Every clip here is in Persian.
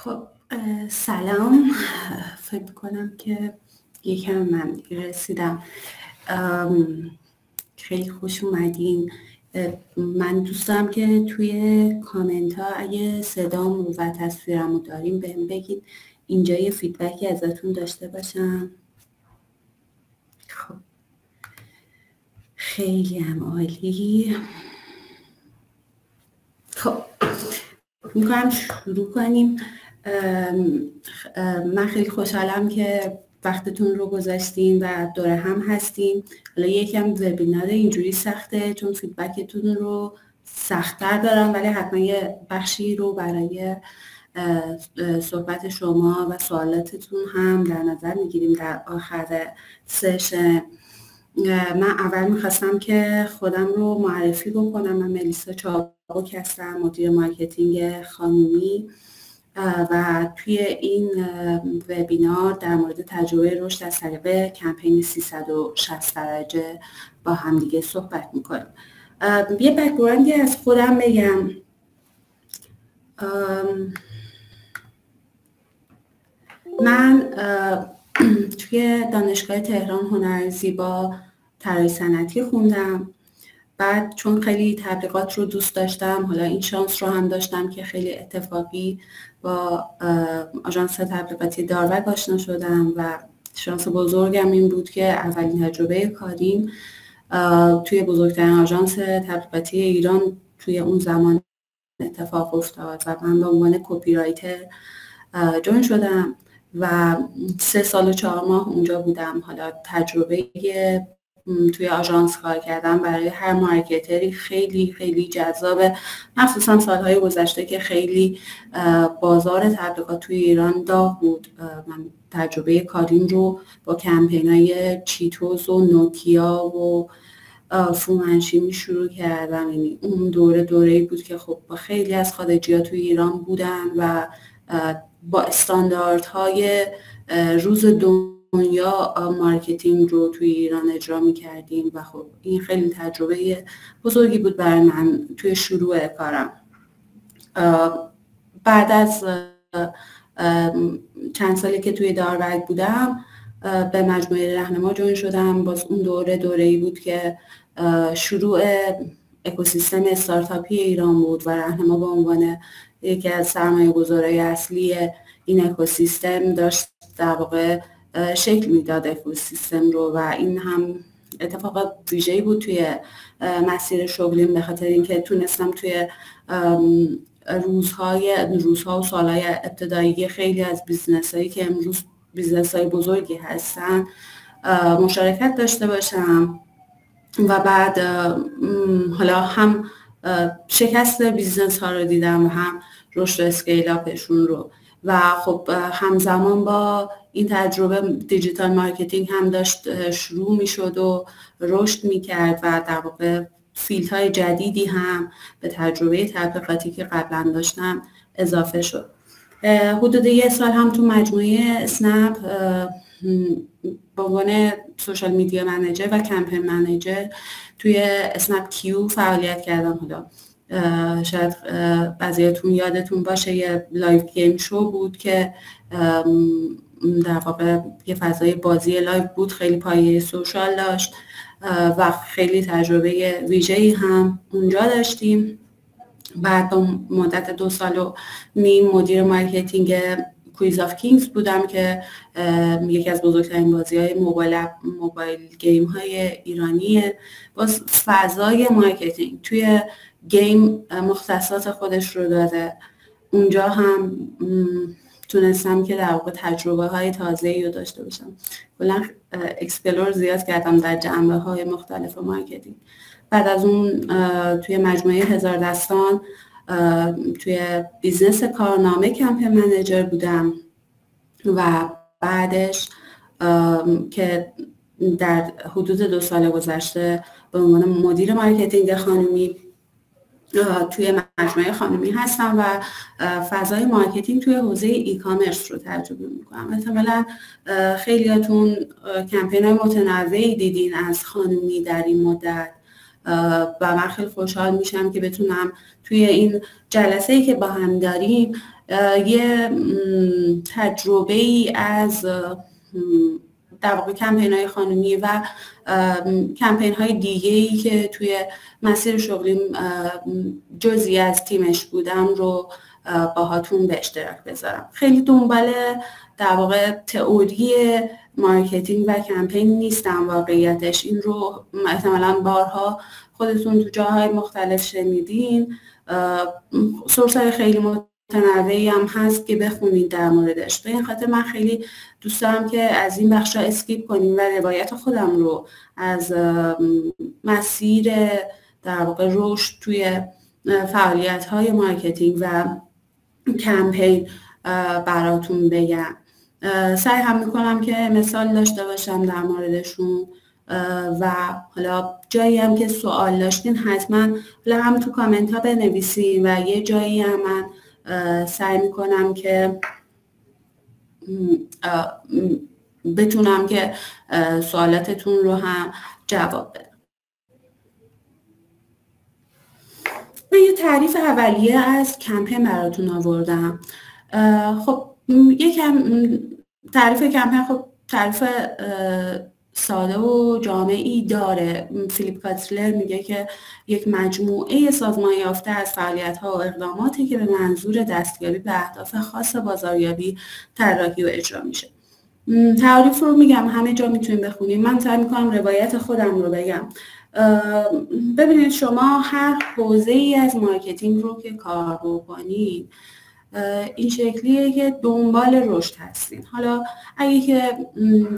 خب سلام. فکر کنم که یکم من رسیدم. خیلی خوش اومدین. من دوست دارم که توی کامنت ها اگه صدام و تصویرمو داریم بهم بگید، اینجا یه فیدبکی ازتون داشته باشم. خب خیلی هم عالی. خب میکنم شروع کنیم. من خیلی خوشحالم که وقتتون رو گذاشتین و دوره هم هستیم. حالا یکم وبینار اینجوری سخته چون فیدبکتون رو سخت‌تر دارم، ولی حتما یه بخشی رو برای صحبت شما و سوالاتتون هم در نظر میگیریم در آخر سشن. من اول میخواستم که خودم رو معرفی بکنم. من ملیسا چابک هستم، مدیر مارکتینگ خانومی و توی این وبینار در مورد تجربه رشد از طریق کمپین 360 درجه با همدیگه صحبت میکنیم. یه بک‌گراندی از خودم بگم. من توی دانشگاه تهران هنر زیبا طراحی صنعتی خوندم. بعد چون خیلی تبلیغات رو دوست داشتم، حالا این شانس رو هم داشتم که خیلی اتفاقی با آژانس تبلیغاتی داروگ آشنا شدم و شانس بزرگم این بود که اولین تجربه کاریم توی بزرگترین آژانس تبلیغاتی ایران توی اون زمان اتفاق افتاد و من به عنوان کپی رایتر جوین شدم و 3 سال و 4 ماه اونجا بودم. حالا تجربه توی آژانس کار کردم برای هر مارکتری خیلی خیلی جذابه، مخصوصا سالهای گذشته که خیلی بازار تبلیغات توی ایران داغ بود. من تجربه کاریم رو با کمپینای چیتوز و نوکیا و فومنشیمی شروع کردم. یعنی اون دوره‌ای بود که خب با خیلی از خارجی‌ها توی ایران بودن و با استانداردهای روز دنیا مارکتینگ رو توی ایران اجرا می‌کردیم و خب این خیلی تجربه بزرگی بود برای من توی شروع کارم. بعد از چند سالی که توی داروگ بودم به مجموعه رهنما جوین شدم. باز اون دوره‌ای بود که شروع اکوسیستم استارتاپی ایران بود و رهنما به عنوان یکی از سرمایه‌گذارهای اصلی این اکوسیستم داشت در واقع شکل میداد اکوسیستم رو و این هم اتفاق ویژه‌ای بود توی مسیر شغلیم، به خاطر اینکه تونستم توی روزها و سالهای ابتدایی خیلی از بیزنس‌هایی که امروز بیزنس‌های بزرگی هستن مشارکت داشته باشم و بعد حالا هم شکست بیزنس ها رو دیدم و هم رشد و اسکیل اپشون رو و خب همزمان با این تجربه دیجیتال مارکتینگ هم داشت شروع می شد و رشد می کرد و در واقع فیلدهای جدیدی هم به تجربه تبلیغاتی که قبلا داشتم اضافه شد. حدود 1 سال هم تو مجموعه اسنپ به عنوان سوشال میدیا منیجر و کمپین منیجر توی اسنپ کیو فعالیت کردم. حالا شاید بعضیاتون یادتون باشه یه لایو گیم شو بود که در واقع یه فضای بازی لایو بود، خیلی پایه سوشال داشت و خیلی تجربه ویژه‌ای هم اونجا داشتیم. بعد با مدت 2 سال و نیم مدیر مارکتینگ کویز آف کینگز بودم که یکی از بزرگترین بازی‌های موبایل گیم های ایرانیه. باز فضای مارکتینگ توی گیم مختصات خودش رو داره. اونجا هم تونستم که در واقع تجربه های تازه‌ای رو داشته باشم. کلاً اکسپلور زیاد کردم در جنبه های مختلف مارکتینگ. بعد از اون توی مجموعه هزار دستان توی بیزنس کارنامه کمپین منیجر بودم و بعدش که در حدود 2 سال گذشته به عنوان مدیر مارکتینگ خانومی توی مجموعه خانومی هستم و فضای مارکتینگ توی حوزه ای کامرس رو تجربه میکنم. احتمالاً خیلیاتون کمپین‌های متنوعی دیدین از خانومی در این مدت و من خیلی خوشحال میشم که بتونم توی این جلسه‌ای که با هم داریم یه تجربه ای از در واقع کمپین های خانومی و کمپین های دیگه ای که توی مسیر شغلیم جزئی از تیمش بودم رو باهاتون به اشتراک بذارم. خیلی دنبال در واقع تئوری مارکتینگ و کمپین نیستم واقعیتش. این رو احتمالاً بارها خودتون تو جاهای مختلف شنیدین. سورس‌های خیلی متنوعی هم هست که بخونید در موردش. به این خاطر من خیلی دوست دارم که از این بخشا اسکیپ کنیم و روایت خودم رو از مسیر در واقع رشد توی فعالیت‌های مارکتینگ و کمپین براتون بگم. سعی هم میکنم که مثال داشته باشم در موردشون و حالا جایی هم که سوال داشتین حتما هم تو کامنت ها بنویسین و یه جایی هم من سعی میکنم که بتونم که سوالاتتون رو هم جواب بدم. من یه تعریف اولیه از کمپین براتون آوردم. خب یکم تعریف کمپین خب تعریف ساده و جامعی داره. فیلیپ کاتلر میگه که یک مجموعه سازمان یافته از فعالیت‌ها و اقداماتی که به منظور دستیابی به اهداف خاص بازاریابی طراحی و اجرا میشه. تعریف رو میگم همه جا میتونید بخونید. من سعی میکنم روایت خودم رو بگم. ببینید شما هر حوزه‌ای از مارکتینگ رو که کار بکنید این شکلیه که دنبال رشد هستین. حالا اگه که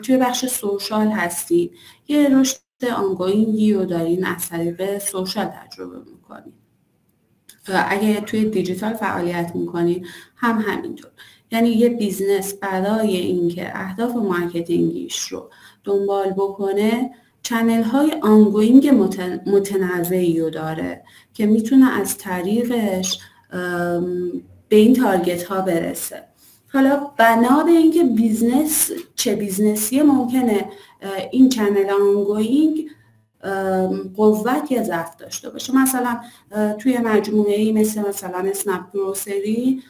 توی بخش سوشال هستین یه رشد آنگوینگی رو دارین از طریق سوشال تجربه میکنین. اگه توی دیجیتال فعالیت میکنین هم همینطور. یعنی یه بیزنس برای اینکه اهداف مارکتینگیش رو دنبال بکنه چنل های آنگوینگ متنوعی رو داره که میتونه از طریقش به این تارگت ها برسه. حالا بنا به اینکه بیزنس چه بیزنسی ممکنه این چنل آنگوینگ قوت یا ضعف داشته باشه. مثلا توی مجموعه‌ای مثلا اسنپ گروسری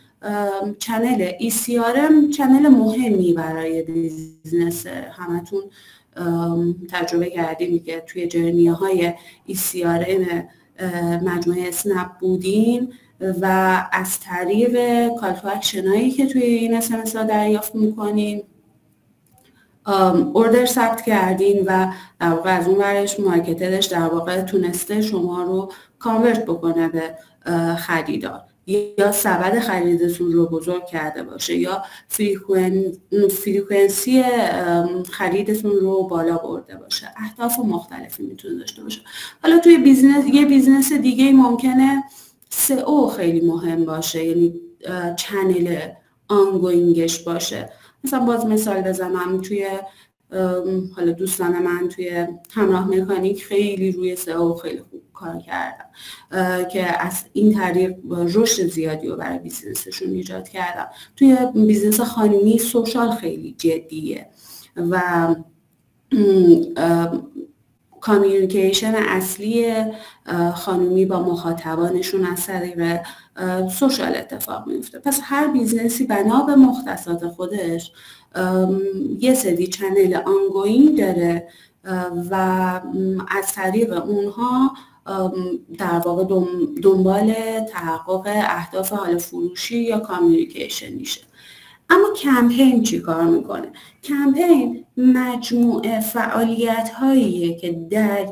چنل ECRM چنل مهمی برای بیزنس. همتون تجربه کردیم دیگه توی جرنی‌های ECRM مجموعه اسنپ بودین و از طریق کال تو اکشن هایی که توی این SMS ها دریافت میکنین اوردر ثبت کردین و در واقع از اون ورش مارکترش در واقع تونسته شما رو کانورت بکنه به خریدار، یا سبد خریدتون رو بزرگ کرده باشه یا فریکونسی خریدتون رو بالا برده باشه. اهداف مختلفی میتونه داشته باشه. حالا توی یه بیزنس دیگه ممکنه SEO خیلی مهم باشه، یعنی چنل آنگوینگش باشه. مثلا باز مثال بزنم، توی حالا دوستان من توی همراه مکانیک خیلی روی SEO خیلی خوب کار کردم که از این طریق رشد زیادی رو برای بیزنسشون ایجاد کردم. توی بیزنس خانومی سوشال خیلی جدیه و کامیونیکیشن اصلی خانومی با مخاطبانشون از طریق سوشال اتفاق میفته. پس هر بیزنسی بنا به مختصات خودش یه سری چنل آنگوینگ داره و از طریق اونها در واقع دنبال تحقق اهداف حال فروشی یا کامیونیکیشن میشه. اما کمپین چی کار میکنه؟ کمپین مجموعه فعالیت هاییه که در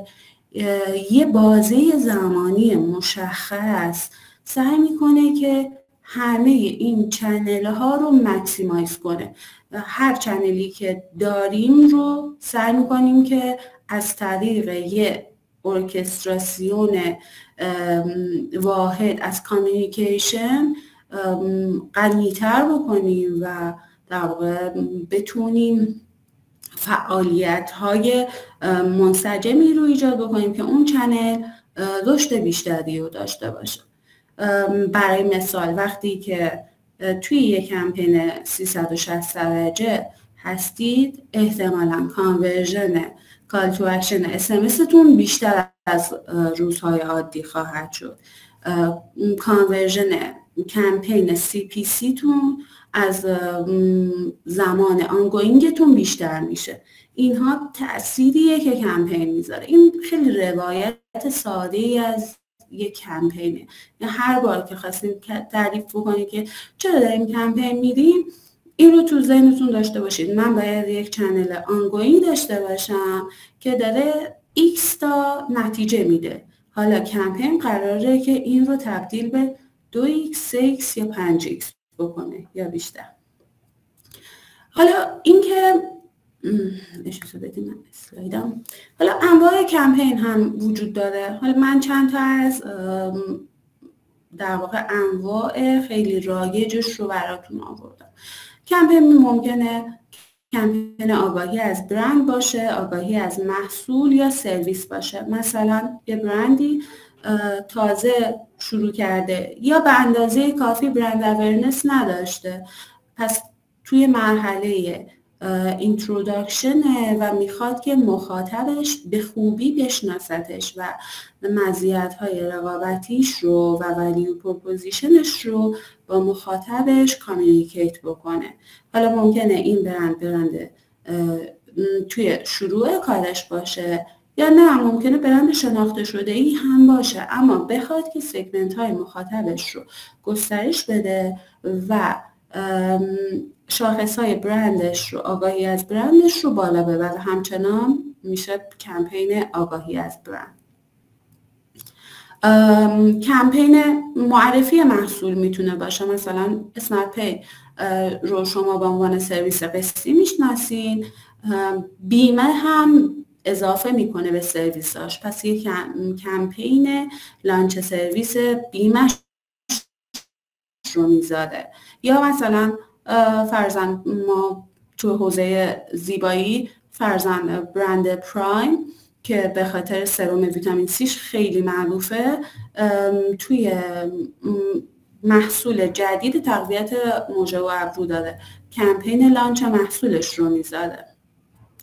یه بازه زمانی مشخص سعی میکنه که همه این چنل ها رو مکسیمایز کنه. هر چنلی که داریم رو سعی میکنیم که از طریق یه ارکستراسیون واحد از کامیونیکیشن غنی‌تر بکنیم و در واقع بتونیم فعالیت‌های منسجمی رو ایجاد بکنیم که اون چنل رشد بیشتری رو داشته باشه. برای مثال وقتی که توی یک کمپین 360 درجه هستید احتمالاً کانورژن کال تو اکشن SMS تون بیشتر از روزهای عادی خواهد شد. کانورژن کمپین CPC تون از زمان آنگوینگتون بیشتر میشه. اینها تأثیریه که کمپین میذاره. این خیلی روایت ساده ای از یک کمپینه. یعنی هر بار که خواستیم تعریف بکنید که چرا داریم کمپین میدیم، این رو تو ذهنتون داشته باشید. من باید یک چنل آنگوینگ داشته باشم که داره X تا نتیجه میده. حالا کمپین قراره که این رو تبدیل به 2x، 3x یا 5x بکنه یا بیشتر. حالا این که اجازه بدید من اسلایدم. حالا انواع کمپین هم وجود داره. حالا من چند تا از در واقع انواع خیلی رایجش رو براتون آوردم. کمپین ممکنه کمپین آگاهی از برند باشه، آگاهی از محصول یا سرویس باشه. مثلا یه برندی تازه شروع کرده یا به اندازه کافی برند اورنس نداشته، پس توی مرحله اینتروداکشنه و میخواد که مخاطبش به خوبی بشناستش و مزیت‌های رقابتیش رو و ولیو پروپوزیشنش رو با مخاطبش کامیونیکیت بکنه. حالا ممکنه این برند توی شروع کارش باشه یا نه ممکنه برند شناخته شده ای هم باشه، اما بخواد که سگمنت های مخاطبش رو گسترش بده و شاخص های برندش رو، آگاهی از برندش رو بالا ببره. همچنان میشه کمپین آگاهی از برند. کمپین معرفی محصول میتونه باشه. مثلا اسنپ پی رو شما به عنوان سرویس قسطی میشناسین، بیمه هم اضافه میکنه به سرویساش، پس یک کمپین لانچ سرویس بیمه رو میذاره. یا مثلا فرضاً ما تو حوزه زیبایی فرضاً برند پرایم که به خاطر سرم ویتامین سیش خیلی معروفه، توی محصول جدید تقویت موجه و ابرو داره، کمپین لانچ محصولش رو میذاره.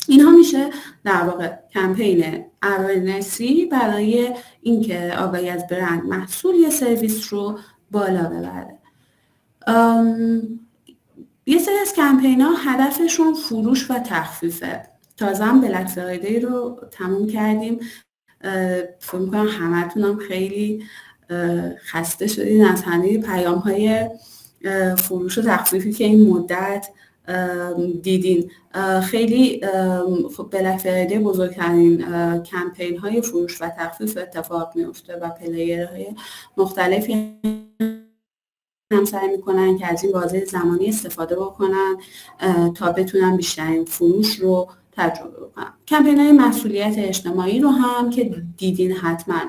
اینها میشه در واقع کمپین اورنسی برای اینکه آگاهی از برند، محصول یا سرویس رو بالا ببره. یه سری از کمپین ها هدفشون فروش و تخفیفه. تازه هم بلک فرایدی رو تموم کردیم. فکر می‌کنم همتون هم خیلی خسته شدین از همه پیام های فروش و تخفیفی که این مدت دیدین. خیلی بلک فرایدی بزرگترین کمپین های فروش و تخفیف اتفاق میفته و پلیرهای مختلفی هم سعی میکنن که از این بازه زمانی استفاده بکنن تا بتونن بیشترین فروش رو تجربه بکنن. کمپین های مسئولیت اجتماعی رو هم که دیدین حتما،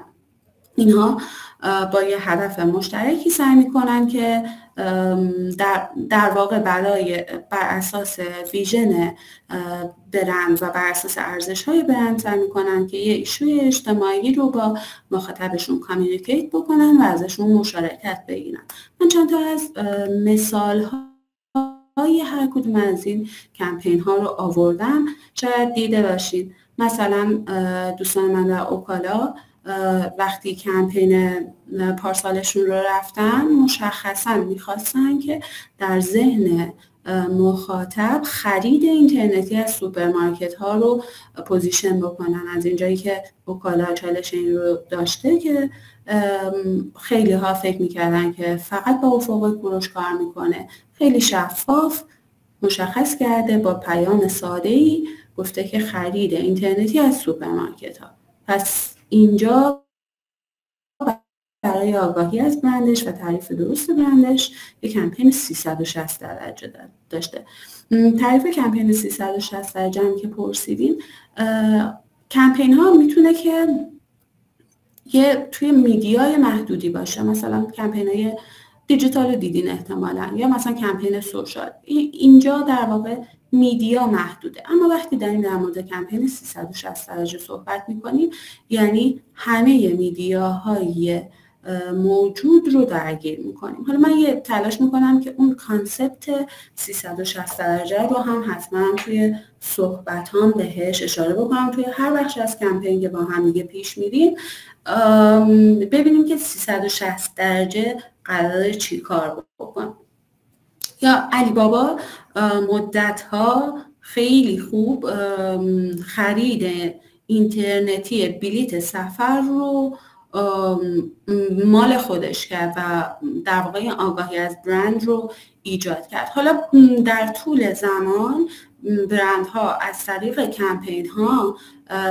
اینها با یه هدف مشترکی سعی میکنن که در واقع بر اساس ویژن برند و بر اساس ارزش‌های برند سعی میکنن که یه ایشوی اجتماعی رو با مخاطبشون کامیونیکیت بکنن و ازشون مشارکت بگیرن. من چند تا از مثال‌های هر کدوم از این کمپین ها رو آوردم، شاید دیده باشید. مثلا دوستان من در اوکالا وقتی کمپین پارسالشون رو رفتن، مشخصا میخواستن که در ذهن مخاطب خرید اینترنتی از سوپرمارکت ها رو پوزیشن بکنن. از اینجایی که اوکالا چالش این رو داشته که خیلی ها فکر میکردن که فقط با افق کوروش کار میکنه، خیلی شفاف مشخص کرده با پیام ساده‌ای گفته که خرید اینترنتی از سوپرمارکت ها. پس اینجا برای آگاهی از برندش و تعریف درست برندش یک کمپین 360 درجه داشته. تعریف کمپین 360 درجه هم که پرسیدین، کمپین ها میتونه که توی میدیای محدودی باشه. مثلا کمپین های دیجیتال دیدین احتمالاً، یا مثلا کمپین سوشال. اینجا در واقع میدیا محدوده. اما وقتی داریم در مورد کمپین 360 درجه صحبت میکنیم، یعنی همه میدیاهای موجود رو درگیر میکنیم. حالا من یه تلاش میکنم که اون کانسپت 360 درجه رو هم حتما توی صحبت هم بهش اشاره بکنم توی هر بخش از کمپین که با هم دیگه پیش میریم. ببینیم که 360 درجه قراره چی کار بکنم. یا علی بابا مدت‌ها خیلی خوب خرید اینترنتی بلیت سفر رو مال خودش کرد و در واقع آگاهی از برند رو ایجاد کرد. حالا در طول زمان برندها از طریق کمپین ها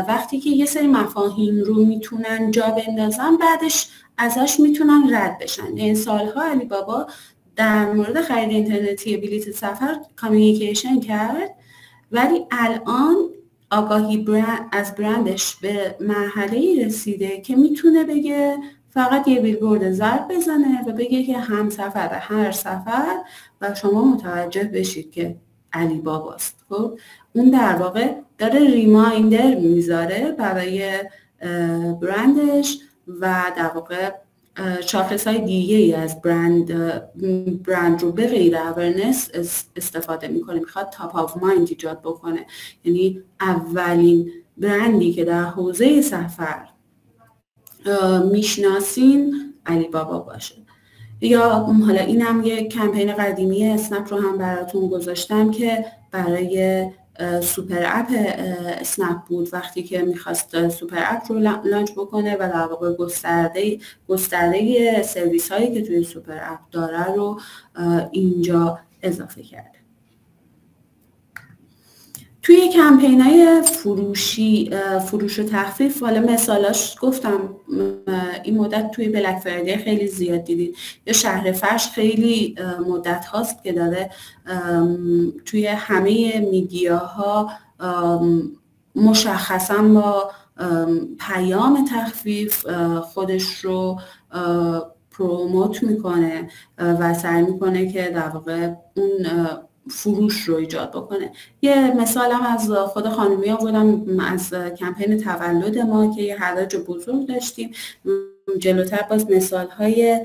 وقتی که یه سری مفاهیم رو میتونن جا بندازن بعدش ازش میتونن رد بشن. این سالها علی بابا در مورد خرید اینترنتی بلیت سفر کامیونیکیشن کرد، ولی الان آگاهی از برندش به مرحله‌ای رسیده که میتونه بگه فقط یه بیلبورد زرد بزنه و بگه که همسفر هر سفر و شما متوجه بشید که علی باباست. خب اون در واقع داره ریمایندر میذاره برای برندش و در واقع شاخص‌های دیگه‌ای از برند رو به غیر اورنس استفاده میکنه. میخواد تاپ آف مایند ایجاد بکنه، یعنی اولین برندی که در حوزه سفر میشناسین علی بابا باشه. یا حالا اینم یک کمپین قدیمی اسنپ رو هم براتون گذاشتم که برای سوپر اپ اسنپ بود، وقتی که میخواست سوپر اپ رو لانچ بکنه و در واقع گسترده سرویس هایی که توی سوپر اپ داره رو اینجا اضافه کرده. توی کمپین های فروش و تخفیف، حالا مثالاش گفتم این مدت توی بلک فرایدی خیلی زیاد دیدید، یا شهر فرش خیلی مدت هاست که داره توی همه میدیاها مشخصا با پیام تخفیف خودش رو پروموت میکنه و سعی میکنه که در واقع اون فروش رو ایجاد بکنه. یه مثالم از خود خانومی آوردم از کمپین تولد ما که یه حراج بزرگ داشتیم. جلوتر باز مثالهای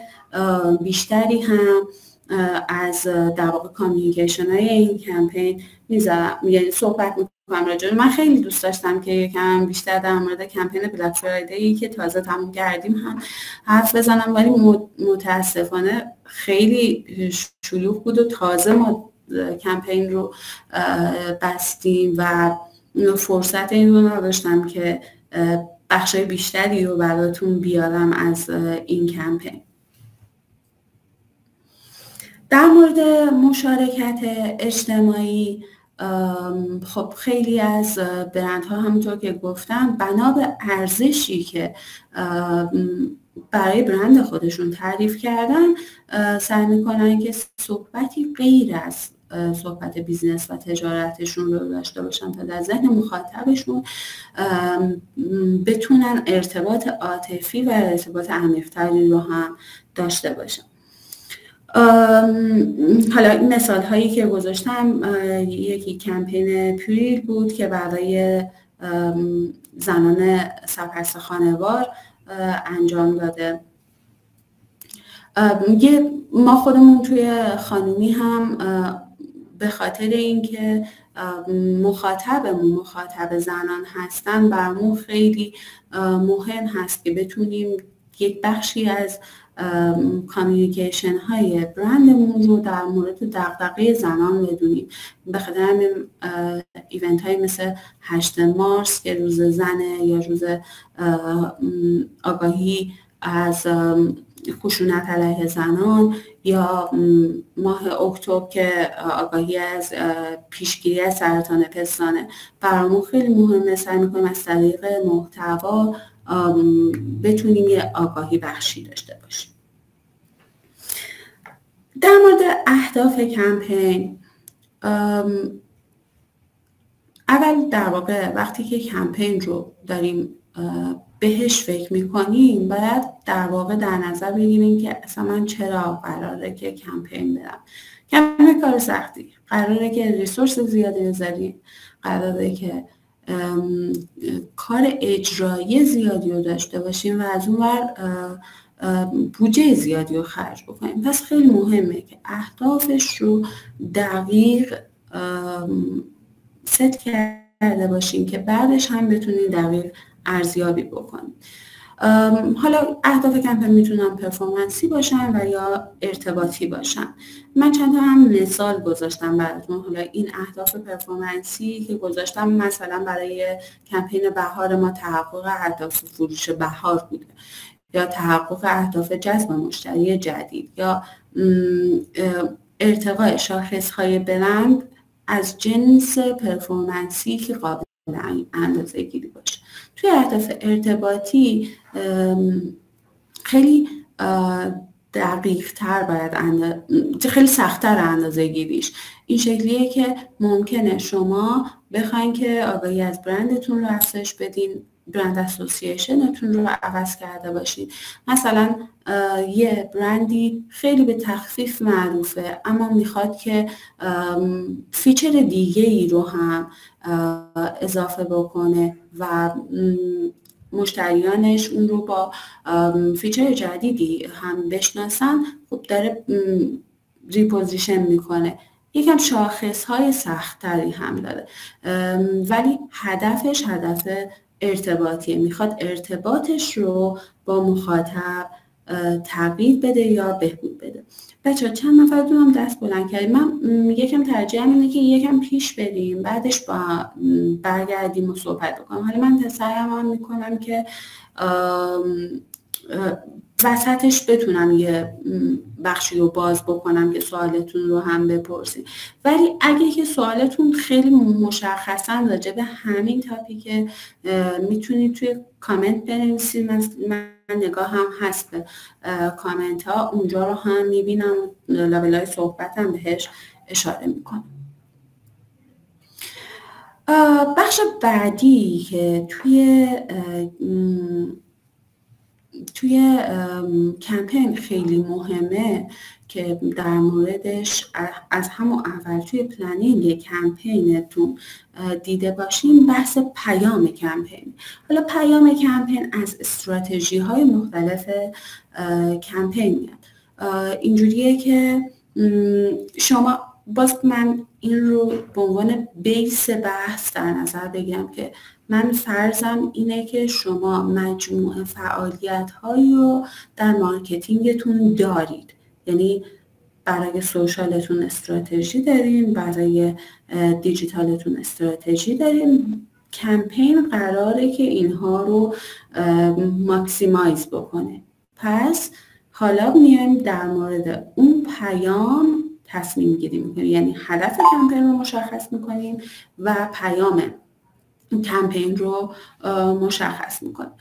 بیشتری هم از در واقع کامیونیکیشن های این کمپین میذارم، یعنی صحبت میکنم راجع. من خیلی دوست داشتم که یکم بیشتر در مورد کمپین بلک فرایدی که تازه تموم کردیم هم حرف بزنم، ولی متاسفانه خیلی شلوغ بود و تازه ما کمپین رو بستیم و فرصت این رو نداشتم که بخشای بیشتری رو براتون بیارم از این کمپین. در مورد مشارکت اجتماعی، خب خیلی از برندها همونطور که گفتم بنا به ارزشی که برای برند خودشون تعریف کردن سعی میکنن که صحبتی غیر از صحبت بیزنس و تجارتشون رو داشته باشن تا در ذهن مخاطبشون بتونن ارتباط عاطفی و ارتباط عمیق‌تری رو هم داشته باشن. حالا این مثال هایی که گذاشتم، یکی کمپین پریل بود که برای زنان سرپرست خانوار انجام داده. ما خودمون توی خانومی هم به خاطر اینکه مخاطب زنان هستن برامون خیلی مهم هست که بتونیم یک بخشی از کامیونیکیشن های برندمون رو در مورد دغدغه زنان بدونیم. به خاطر همین ایونت های مثل 8 مارس که روز زنه، یا روز آگاهی از خشونت علیه زنان، یا ماه اکتبر که آگاهی از پیشگیری از سرطان پستانه، برامون خیلی مهمه. سعی می‌کنیم از طریق محتوا بتونیم یه آگاهی بخشی داشته باشیم. در مورد اهداف کمپین، اول در واقع وقتی که کمپین رو داریم بهش فکر میکنیم باید در واقع در نظر بگیریم که اصلا من چرا قراره که کمپین برم. کمپین کار سختی، قراره که ریسورس زیادی بذاریم، قراره که کار اجرایی زیادی رو داشته باشیم و از اون ور بودجه زیادی رو خرج بکنیم. پس خیلی مهمه که اهدافش رو دقیق ست کرده باشیم که بعدش هم بتونیم دقیق ارزیابی بکنیم. حالا اهداف کمپین میتونن پرفورمنسی باشن و یا ارتباطی باشن. من چند تا هم مثال گذاشتم براتون. حالا این اهداف پرفورمنسی که گذاشتم مثلا برای کمپین بهار ما تحقق اهداف فروش بهار بوده، یا تحقق اهداف جذب مشتری جدید، یا ارتقاء شاخص‌های برند از جنس پرفورمنسی که قابل اندازه‌گیری باشه. توی اهداف ارتباطی خیلی دقیق‌تر باید خیلی سخت‌تر اندازه‌گیریش. این شکلیه که ممکنه شما بخواین که آگاهی از برندتون رو افزایش بدین، برند اسوسییشنتون رو عوض کرده باشید. مثلا یه برندی خیلی به تخفیف معروفه اما میخواد که فیچر دیگه ای رو هم اضافه بکنه و مشتریانش اون رو با فیچر جدیدی هم بشناسن. خب داره ریپوزیشن میکنه، یکم شاخصهای سخت‌تری هم داره، ولی هدفش هدف ارتباطیه، میخواد ارتباطش رو با مخاطب تغییر بده یا بهبود بده. بچه ها چند نفرتون هم دست بلند کردیم. من یکم ترجیحم اینه که یکم پیش بریم بعدش با برگردیم و صحبت بکنم. حالا من سعیم میکنم که وسطش بتونم یه بخشی رو باز بکنم که سوالتون رو هم بپرسید، ولی اگه که سوالتون خیلی مشخصا راجع به همین تاپیک میتونید توی کامنت بنویسید. من نگاه هم هست به کامنت ها، اونجا رو هم میبینم، لابلای های صحبت هم بهش اشاره میکنم. بخش بعدی که توی کمپین خیلی مهمه که در موردش از همون اول توی پلنینگ کمپینتون دیده باشین، بحث پیام کمپین. حالا پیام کمپین از استراتژی های مختلف کمپین میاد. اینجوریه که شما، باز من این رو به عنوان بیس بحث در نظر بگیرم که من فرضم اینه که شما مجموعه فعالیت‌هایی رو در مارکتینگتون دارید، یعنی برای سوشالتون استراتژی دارین، برای دیجیتالتون استراتژی دارین. کمپین قراره که اینها رو ماکسیمایز بکنه. پس حالا میایم در مورد اون پیام تصمیم گیری میکنیم، یعنی هدف کمپین رو مشخص میکنیم و پیام کمپین رو مشخص میکنیم.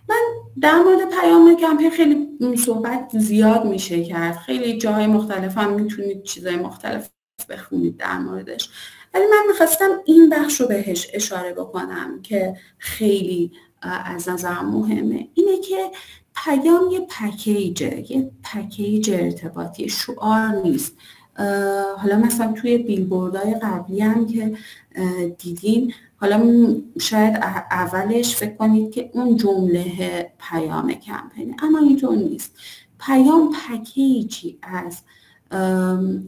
من در مورد پیام کمپین خیلی صحبت زیاد میشه کرد، خیلی جاهای مختلف هم میتونید چیزای مختلف بخونید در موردش، ولی من میخواستم این بخش رو بهش اشاره بکنم که خیلی از نظرم مهمه. اینه که پیام یه پکیج ارتباطی، شعار نیست. حالا مثلا توی بیلبوردهای قبلی هم که دیدین، حالا شاید اولش فکر کنید که اون جمله پیام کمپینه، اما اینطور نیست. پیام پکیجی از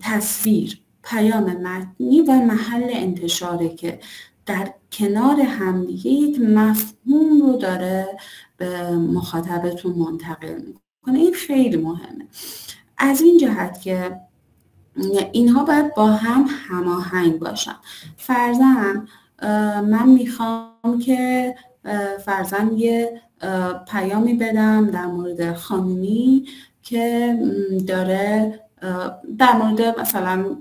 تصویر، پیام متنی و محل انتشاره که در کنار همدیگه یک مفهوم رو داره به مخاطبتون منتقل میکنه. این خیلی مهمه از این جهت که اینها باید با هم هماهنگ باشن. فرضاً من میخوام که یه پیامی بدم در مورد خانومی که داره در مورد مثلا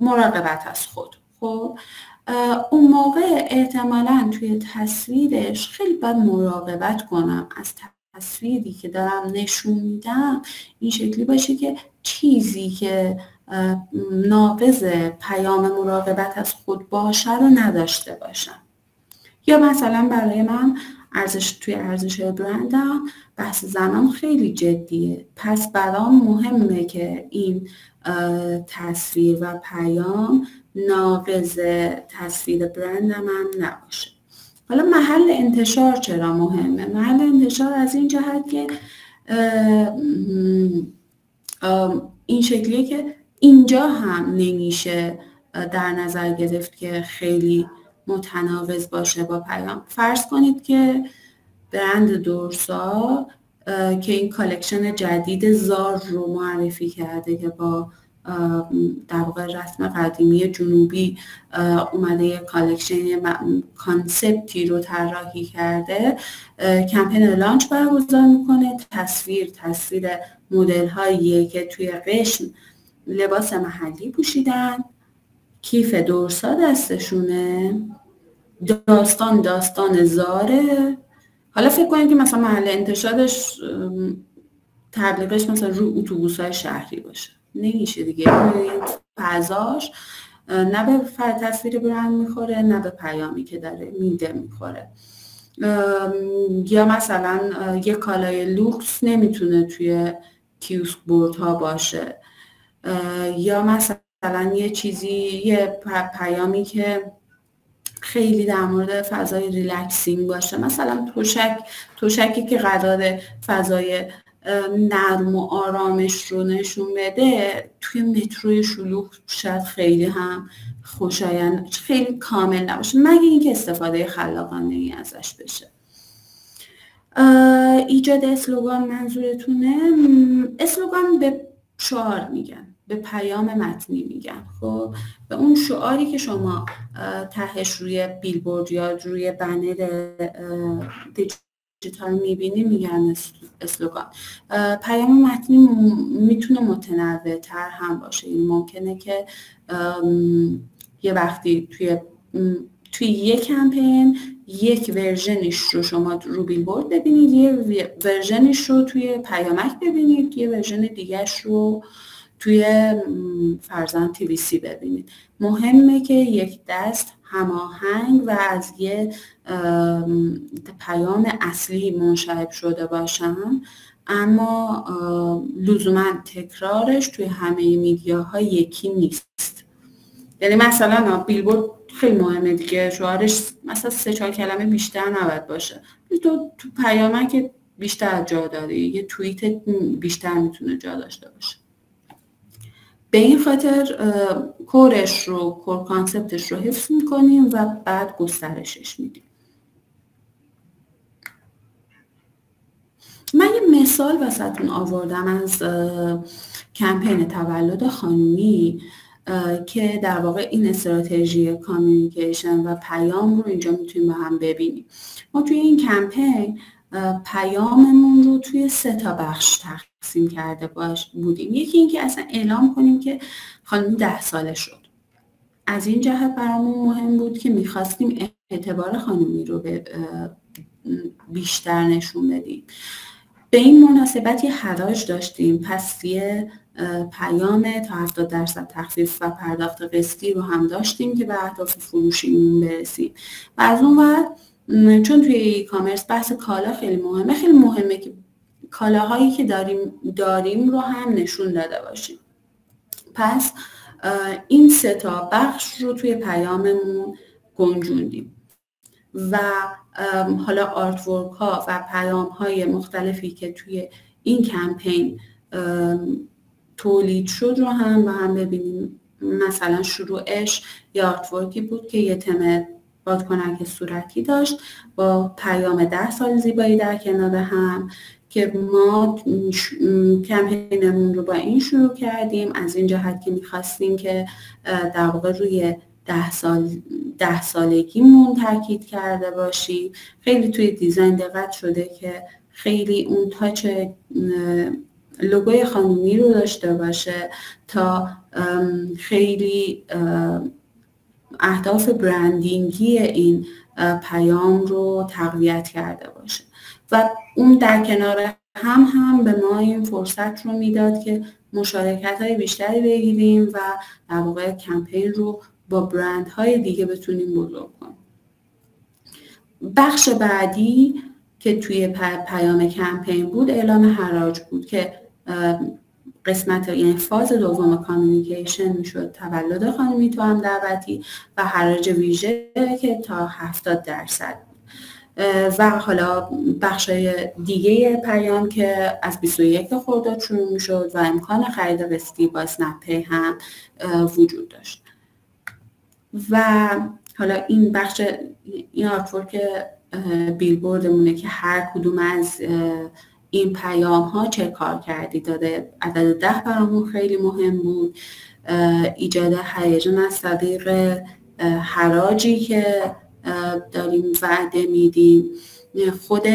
مراقبت از خود. خب اون موقع احتمالاً توی تصویرش خیلی باید مراقبت کنم از تصویری که دارم نشون میدم این شکلی باشه که چیزی که ناقض پیام مراقبت از خود باشه رو نداشته باشم. یا مثلا برای من توی ارزش برندم بحث زنان خیلی جدیه، پس برام مهمه که این تصویر و پیام ناقض تصویر برندم هم نباشه. حالا محل انتشار چرا مهمه؟ محل انتشار از این جهت که این شکلیه که اینجا هم نمیشه در نظر گرفت که خیلی متناقض باشه با پیام. فرض کنید که برند دورسا که این کالکشن جدید زار رو معرفی کرده که با در واقع رسم قدیمی جنوبی اومده یه کالکشن کانسپتی رو طراحی کرده، کمپین لانچ برگزار میکنه. تصویر مدل هاییه که توی قشم لباس محلی پوشیدن، کیف دورسا دستشونه، داستان زاره. حالا فکر کنید که مثلا محل انتشارش تبلیغش مثلا رو اتوبوس‌های شهری باشه، نمیشه دیگه. فضاش نه به تصویر برند میخوره نه به پیامی که داره میده میخوره. یا مثلا یه کالای لوکس نمیتونه توی کیوسک بوردها باشه، یا مثلا یه پیامی که خیلی در مورد فضای ریلکسینگ باشه، مثلا تشکی که قراره فضای نرم و آرامش رو نشون بده، توی متروی شلوغ شاید خیلی هم خوشایند، خیلی کامل نباشه، مگه اینکه استفاده خلاقانه ای ازش بشه. ایجاد اسلوگان منظورتونه؟ اسلوگان به شعار میگن، به پیام متنی میگن. خب به اون شعاری که شما تهش روی بیلبورد یا روی بنر دیجیتال میبینی میگن اسلوگان. پیام متنی میتونه متنوع تر هم باشه. این ممکنه که یه وقتی توی یک کمپین یک ورژنش رو شما رو بیلبورد ببینید، یه ورژنش رو توی پیامک ببینید، یه ورژن دیگهش رو توی فرزند TVC ببینید. مهمه که یک دست هماهنگ و از یه پیام اصلی منشعب شده باشن، اما لزوما تکرارش توی همه میدیاها یکی نیست. یعنی مثلا بیلبورد خیلی مهمه دیگه، شعارش مثلا 3-4 کلمه بیشتر نباید باشه. تو پیامک بیشتر جا داری، یه توییت بیشتر میتونه جا داشته باشه. به این خاطر کور کانسپتش رو حفظ میکنیم و بعد گسترشش میدیم. من یه مثال واسهتون آوردم از کمپین تولد خانومی که در واقع این استراتژی کامیونیکیشن و پیام رو اینجا میتونیم با هم ببینیم. ما توی این کمپین پیاممون رو توی 3 بخش تقسیم کرده بودیم. یکی این که اصلا اعلام کنیم که خانومی 10 ساله شد. از این جهت برامون مهم بود که میخواستیم اعتبار خانومی رو بیشتر نشون بدیم. به این مناسبت یه حراج داشتیم، پس یه پیام تا 70% تخفیف و پرداخت قسطی رو هم داشتیم که به اهداف فروشیمون برسیم. و از اون ور چون توی ای کامرس بحث کالا خیلی مهمه که کالاهایی که داریم رو هم نشون داده باشیم. پس این 3 بخش رو توی پیاممون گنجوندیم و حالا آرتورک ها و پیام های مختلفی که توی این کمپین تولید شد رو هم با هم ببینیم. مثلا شروعش یه آرتورکی بود که یه تم بادکنک صورتی داشت با پیام 10 سال زیبایی در کنار هم، که ما کمپینمون رو با این شروع کردیم از این جهت که میخواستیم که در واقع روی 10 سالگیمون تاکید کرده باشیم. خیلی توی دیزاین دقت شده که خیلی اون تاچ لوگوی خانومی رو داشته باشه تا خیلی اهداف برندینگی این پیام رو تقویت کرده باشه و اون در کنار هم به ما این فرصت رو میداد که مشارکت‌های بیشتری بگیریم و در واقع کمپین رو با برندهای دیگه بتونیم بزرگ کنیم. بخش بعدی که توی پیام کمپین بود اعلام حراج بود که قسمت یعنی فاز دوم کامیونیکیشن میشد تولد خانومی تو هم دعوتی و حراج ویژه که تا 70%. و حالا بخشای دیگه پیام که از 21 خرداد شروع میشد و امکان خرید قسطی با اسنپ پی هم وجود داشت. و حالا این بخش این آرتورک بیلبوردمونه که هر کدوم از این پیام ها چه کار کردی داده. عدد 10 برامون خیلی مهم بود، ایجاد هیجان از طریق حراجی که داریم وعده میدیم. خود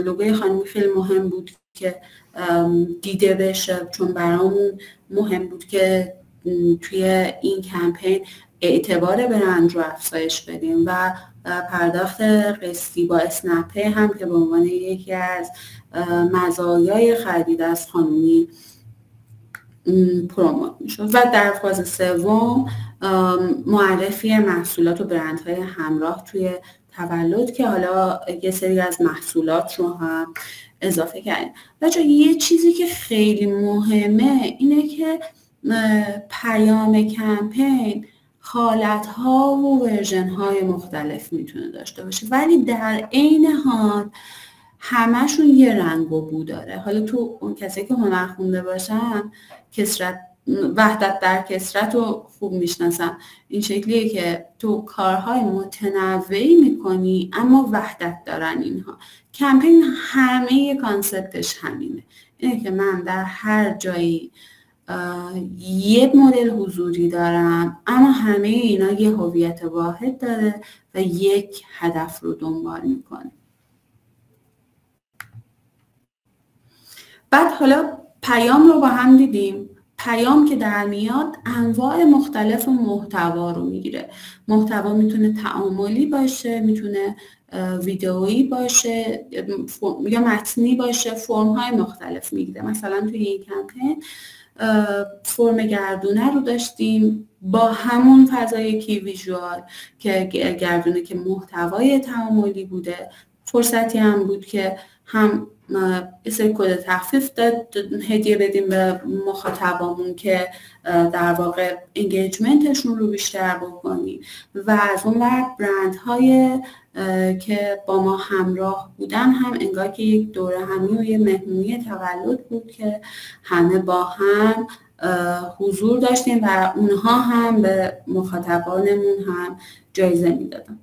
لوگوی خانمی خیلی مهم بود که دیده بشه، چون برامون مهم بود که توی این کمپین اعتبار برند رو افزایش بدیم و پرداخت قسطی با اسنپ هم که به عنوان یکی از مزایای خرید از خانمی پروموت میشد. و در فاز سوم معرفی محصولات و برندهای همراه توی تولد که حالا یه سری از محصولات رو هم اضافه کردیم. بچه یه چیزی که خیلی مهمه اینه که پیام کمپین حالت‌ها و ورژن‌های مختلف میتونه داشته باشه، ولی در عین حال همشون یه رنگ و بو داره. حالا تو اون کسی که هنر خونده باشن وحدت در کثرت رو خوب میشناسن. این شکلیه که تو کارهای متنوعی میکنی اما وحدت دارن اینها. کمپین همه کانسپتش همینه، اینه که من در هر جایی یه مدل حضوری دارم اما همه اینا یه هویت واحد داره و یک هدف رو دنبال میکنه. بعد حالا پیام رو با هم دیدیم. پیام که در میاد انواع مختلف محتوا رو میگیره. محتوا میتونه تعاملی باشه، میتونه ویدئویی باشه یا متنی باشه، فرم‌های مختلف میگیره. مثلا توی این کمپین فرم گردونه رو داشتیم با همون فضای کی ویژوال که گردونه که محتوای تعاملی بوده. فرصتی هم بود که هم یه سری کد تخفیف هدیه بدیم به مخاطبامون که در واقع انگیجمنتشون رو بیشتر بکنیم و از اون ور برندهای که با ما همراه بودن هم انگار که یک دوره همی و یه مهمونی تولد بود که همه با هم حضور داشتیم و اونها هم به مخاطبانمون هم جایزه میدادن.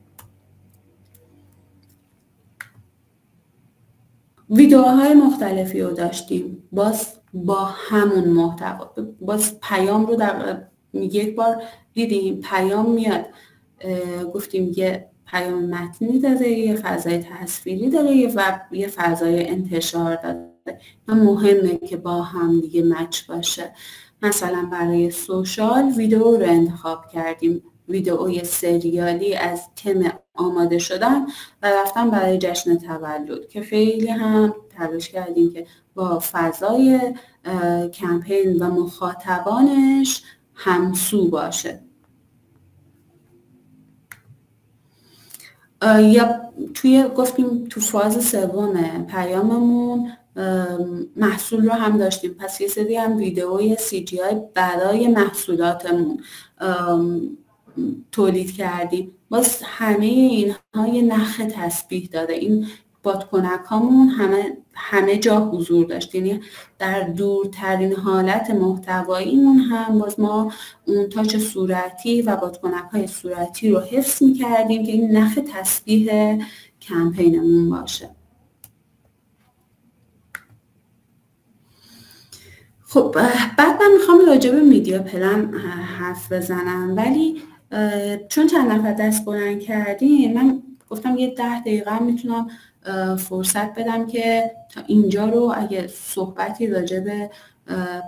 ویدیوهای مختلفی رو داشتیم باز با همون محتوا. باز پیام رو در یک بار دیدیم. پیام میاد، گفتیم یه پیام متنی داره، یه فضای تصویری داره و یه فضای انتشار داره. مهمه که با هم دیگه مچ باشه. مثلا برای سوشال ویدیو رو انتخاب کردیم، ویدئوی سریالی از تم آماده شدن و رفتن برای جشن تولد که خیلی هم تلاش کردیم که با فضای کمپین و مخاطبانش همسو باشه. یا گفتیم تو فاز سوم پیاممون محصول رو هم داشتیم، پس یه سری هم ویدئوی CGI برای محصولاتمون تولید کردیم. باز همه اینها یه نخ تسبیح داره. این بادکنک هامون همه جا حضور داشت، یعنی در دورترین حالت محتواییمون هم باز ما اون تاچ صورتی و بادکنک های صورتی رو حفظ می‌کردیم که این نخ تسبیح کمپینمون باشه. خب بعد من میخوام راجع به میدیا پلن حرف بزنم، ولی چون چند نفر دست بلند کردیم من گفتم یه 10 دقیقه میتونم فرصت بدم که تا اینجا رو اگه صحبتی راجع به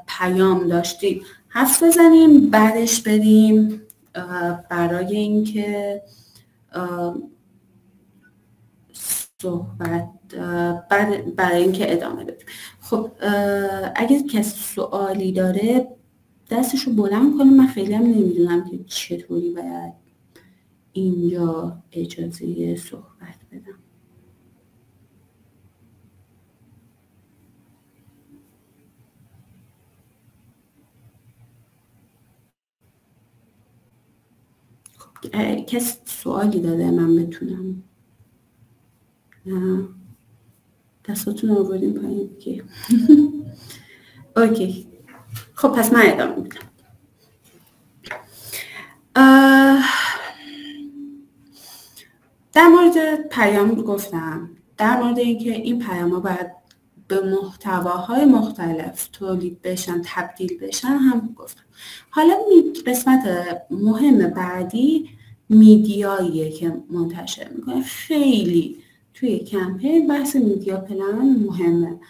پیام داشتیم حرف بزنیم، بعدش بریم برای اینکه صحبت برای اینکه ادامه بدیم. خب اگه کسی سوالی داره دستشو بلند کنه. من خیلی هم نمیدونم که چطوری باید اینجا اجازه صحبت بدم. خب کسی سوالی داره من بتونم؟ نه دستاتون آوردیم پایین که اوکی. خب پس من ادامه میدم. در مورد مورد پیام گفتم، در مورد اینکه این پیام‌ها باید به محتواهای مختلف تولید بشن، تبدیل بشن هم گفتم. حالا قسمت مهم بعدی میدیاییه که منتشر میکنه. خیلی توی کمپین بحث میدیا پلن مهمه.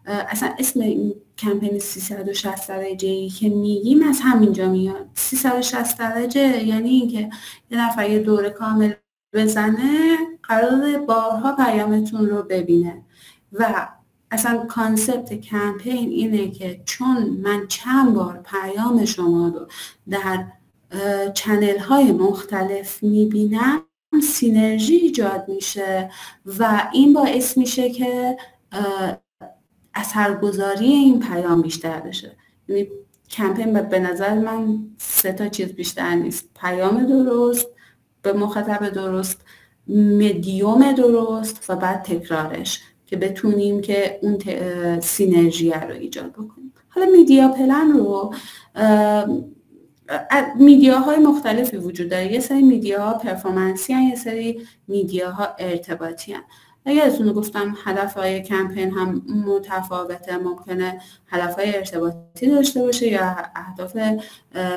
اصلا اسم این کمپین 360 درجه‌ای که میگیم از همینجا میاد. 360 درجه یعنی اینکه یه نفر یه دوره کامل بزنه قراره بارها پیامتون رو ببینه و اصلا کانسپت کمپین اینه که چون من چند بار پیام شما رو در چنل های مختلف میبینم سینرژی ایجاد میشه و این باعث میشه که اثرگذاری این پیام بیشتر بشه. یعنی کمپین به نظر من 3 چیز بیشتر نیست: پیام درست به مخاطب درست، مدیوم درست و بعد تکرارش، که بتونیم که اون سینرژی رو ایجاد بکنیم. حالا میدیا پلن رو میدیاهای مختلفی وجود داره. یه سری میدیاها پرفورمنسی هن، یه سری میدیاها ارتباطی هن. یادتونه گفتم هدفهای کمپین هم متفاوته، ممکنه هدفهای ارتباطی داشته باشه یا اهداف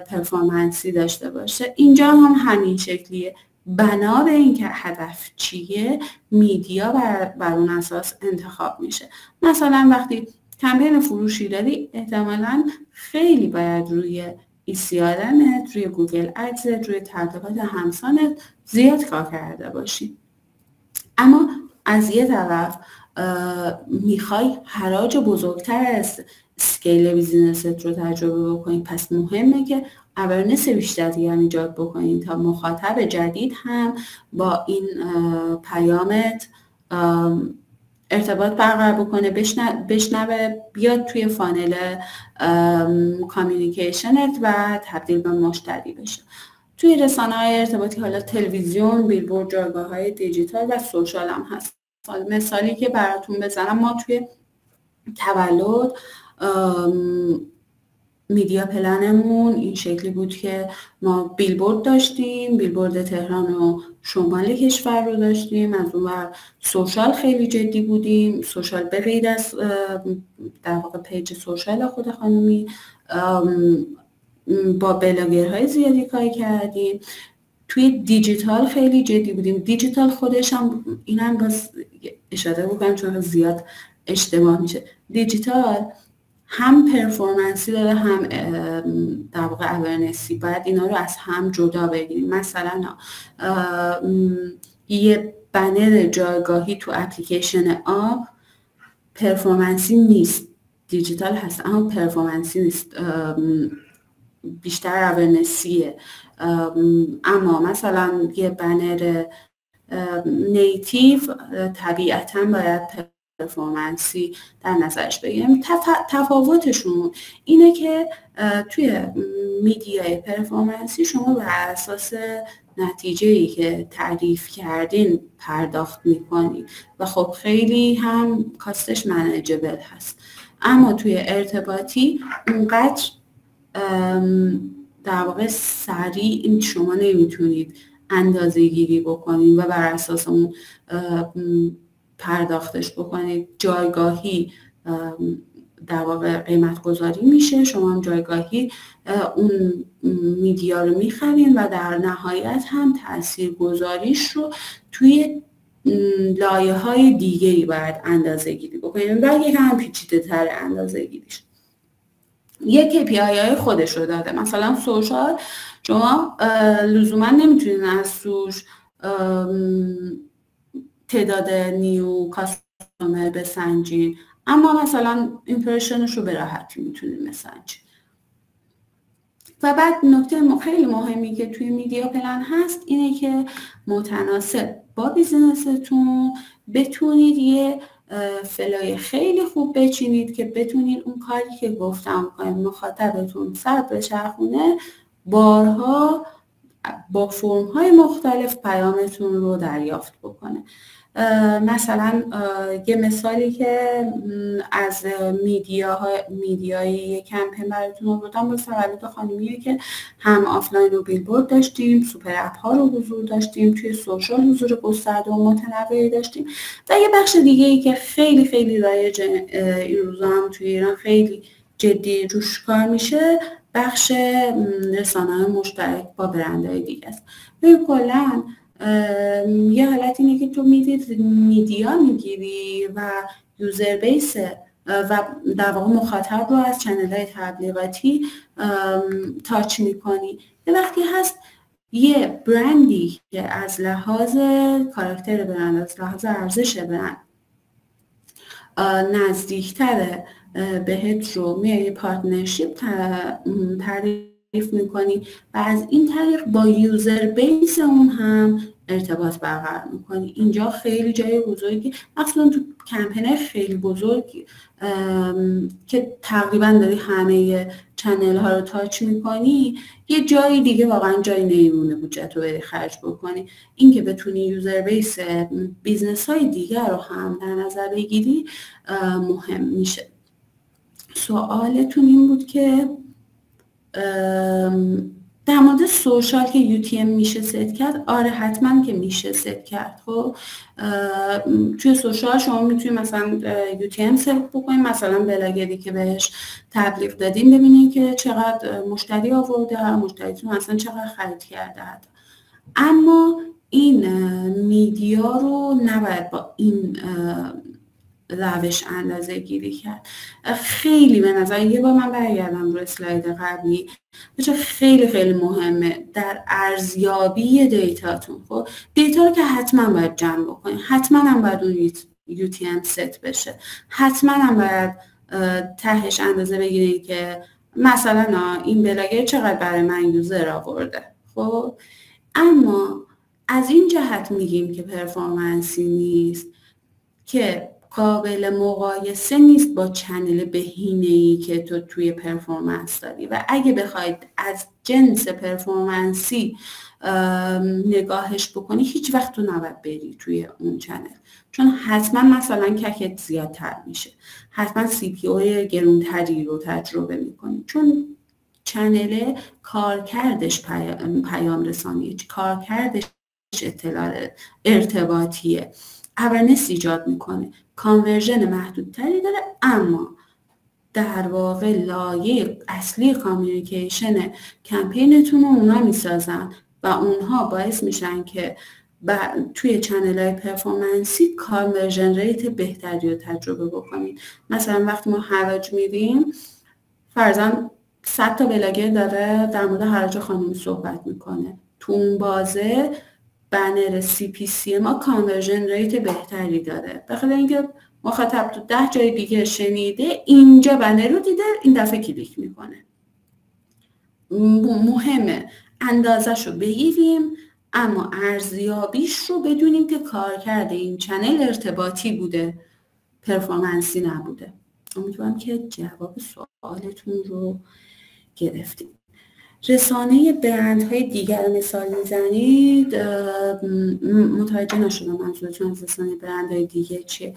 پرفورمنسی داشته باشه. اینجا هم همین شکلیه. بنا به اینکه هدف چیه میدیا بر اون اساس انتخاب میشه. مثلا وقتی کمپین فروشی داری احتمالاً خیلی باید روی ECRMت، روی گوگل ادزت، روی تبلیغات همسانت زیاد کار کرده باشی. اما از یه طرف میخوای حراج بزرگتر از اسکیل بیزینست رو تجربه بکنی، پس مهمه که اورنس بیشتری هم ایجاد بکنین تا مخاطب جدید هم با این پیامت ارتباط برقرار بکنه، بشنوه، بیاد توی فانل کامیونیکیشنت و تبدیل به مشتری بشه. توی رسانه‌های ارتباطی، حالا تلویزیون، بیلبورد، جایگاه‌های دیجیتال و سوشال هم هست. مثالی که براتون بزنم، ما توی تولد میدیا پلنمون این شکلی بود که ما بیلبورد داشتیم، بیلبورد تهران و شمال کشور رو داشتیم. از اون ور سوشال خیلی جدی بودیم، سوشال به غیر از در واقع پیج سوشال خود خانومی با بلاگرهای زیادی کار کردیم. توی دیجیتال خیلی جدی بودیم. دیجیتال خودش هم اینم باز اشاره بکنم چون زیاد اشتباه میشه. دیجیتال هم پرفورمنسی داره هم در واقع اورنسی. باید اینا رو از هم جدا بگیریم. مثلا یه بنر جایگاهی تو اپلیکیشن آب پرفورمنسی نیست، دیجیتال هست اما پرفورمنسی نیست، بیشتر اورنسیه. اما مثلا یه بنر نیتیو طبیعتاً باید پرفورمنسی در نظرش بگیریم. تفاوتشون اینه که توی میدیای پرفورمنسی شما بر اساس نتیجه‌ای که تعریف کردین پرداخت میکنید و خب خیلی هم کاستش منیجبل هست. اما توی ارتباطی اونقدر در واقع سریع شما نمیتونید اندازه گیری بکنید و بر اساس اون پرداختش بکنید. جایگاهی در واقع قیمت گذاری میشه، شما هم جایگاهی اون میدیا رو میخرین و در نهایت هم تأثیر گذاریش رو توی لایه های دیگه‌ای باید اندازه گیری بکنید و یک هم پیچیده تر اندازه گیریش. یک KPI های خودش رو داده. مثلا سوشال شما لزوما نمیتونین از توش تعداد نیو کاستومر بسنجین، اما مثلا ایمپرشنش رو به راحتی میتونین بسنجین. و بعد نکته خیلی مهمی که توی میدیا پلن هست اینه که متناسب با بیزینستون بتونید یه فلای خیلی خوب بچینید که بتونید اون کاری که گفتم مخاطبتون سر بچرخونه بارها با فرم‌های مختلف پیامتون رو دریافت بکنه. مثلا یه مثالی که از میدیای یک کمپین براتون آوردم با تولد خانمیه که هم آفلاین و بیلبورد داشتیم، سوپر اپ ها رو حضور داشتیم، توی سوشال حضور گسترده و متنوعی داشتیم و یه بخش دیگه ای که خیلی خیلی رایج این روزا هم توی ایران خیلی جدی روش کار میشه، بخش رسانه‌های مشترک با برندهای دیگه است. ببین کلاً یه حالت اینه که تو میدیا میگیری و یوزر بیس و در واقع مخاطب رو از چنل‌های تبلیغاتی تاچ میکنی. یه وقتی هست یه برندی که از لحاظ کاراکتر برند، از لحاظ ارزش برند نزدیکتره بهت رو میای پارتنرشیپ تعریف میکنی و از این طریق با یوزر بیس اون هم ارتباط برقرار میکنی. اینجا خیلی جای بزرگی، مثلا تو کمپین خیلی بزرگ که تقریبا داری همه چنل ها رو تاچ میکنی، یه جایی دیگه واقعا جایی نمیمونه بودجت رو بری خرج بکنی. این که بتونی یوزر بیس بیزنس های دیگر رو هم در نظر بگیری مهم میشه. سوالتون این بود که در مورد سوشال که UTM میشه ست کرد. آره حتما که میشه ست کرد. خب توی سوشال شما میتونید مثلا UTM ست بکنید، مثلا بلاگری که بهش تبلیغ دادیم ببینید که چقدر مشتری آورده، هر مشتریتون مثلا چقدر خرید کرده. اما این میدیا رو نباید با این روش اندازه گیری کرد. خیلی به نظر، یه بار من برگردم روی اسلاید قبلی، بچه خیلی خیلی مهمه در ارزیابی دیتاتون. خب دیتا رو که حتما باید جمع بکنید، حتما هم باید اون UTM ست بشه، حتما هم باید تهش اندازه بگیرید که مثلا این بلاگر چقدر برای من یوزر آورده. خب اما از این جهت میگیم که پرفورمنسی نیست که قابل مقایسه نیست با چنل بهینه‌ای که تو توی پرفورمنس داری و اگه بخواید از جنس پرفورمنسی نگاهش بکنی هیچ وقت تو نباید بری توی اون چنل، چون حتما مثلا ککت زیادتر میشه، حتما CPO گرونتری رو تجربه میکنی، چون چنل کارکردش پیام رسانیه، کارکردش ارتباطیه، اورنس ایجاد میکنه، کانورژن محدودتری داره، اما در واقع لایه اصلی کامیونیکیشن کمپینتون رو اونا میسازن و اونها باعث میشن که توی چنل های پرفورمنسی کانورژن ریت بهتری رو تجربه بکنید. مثلا وقتی ما حراج میریم، فرضاً 100 تا بلاگر داره در مورد حراج خانم صحبت میکنه، تو اون بازه بنر CPC ما کانورژن ریت بهتری داره، بخاطر اینکه مخاطب تو 10 جای دیگه شنیده، اینجا بنر رو دیده، این دفعه کلیک میکنه. مهمه اندازش رو بگیریم اما ارزیابیش رو بدونیم که کارکرد این چنل ارتباطی بوده، پرفورمنسی نبوده. امیدوارم که جواب سوالتون رو گرفتیم. رسانه برندهای دیگر رو مثال میزنید، متوجه نشدم منظورتون از رسانه برندهای دیگه چیه.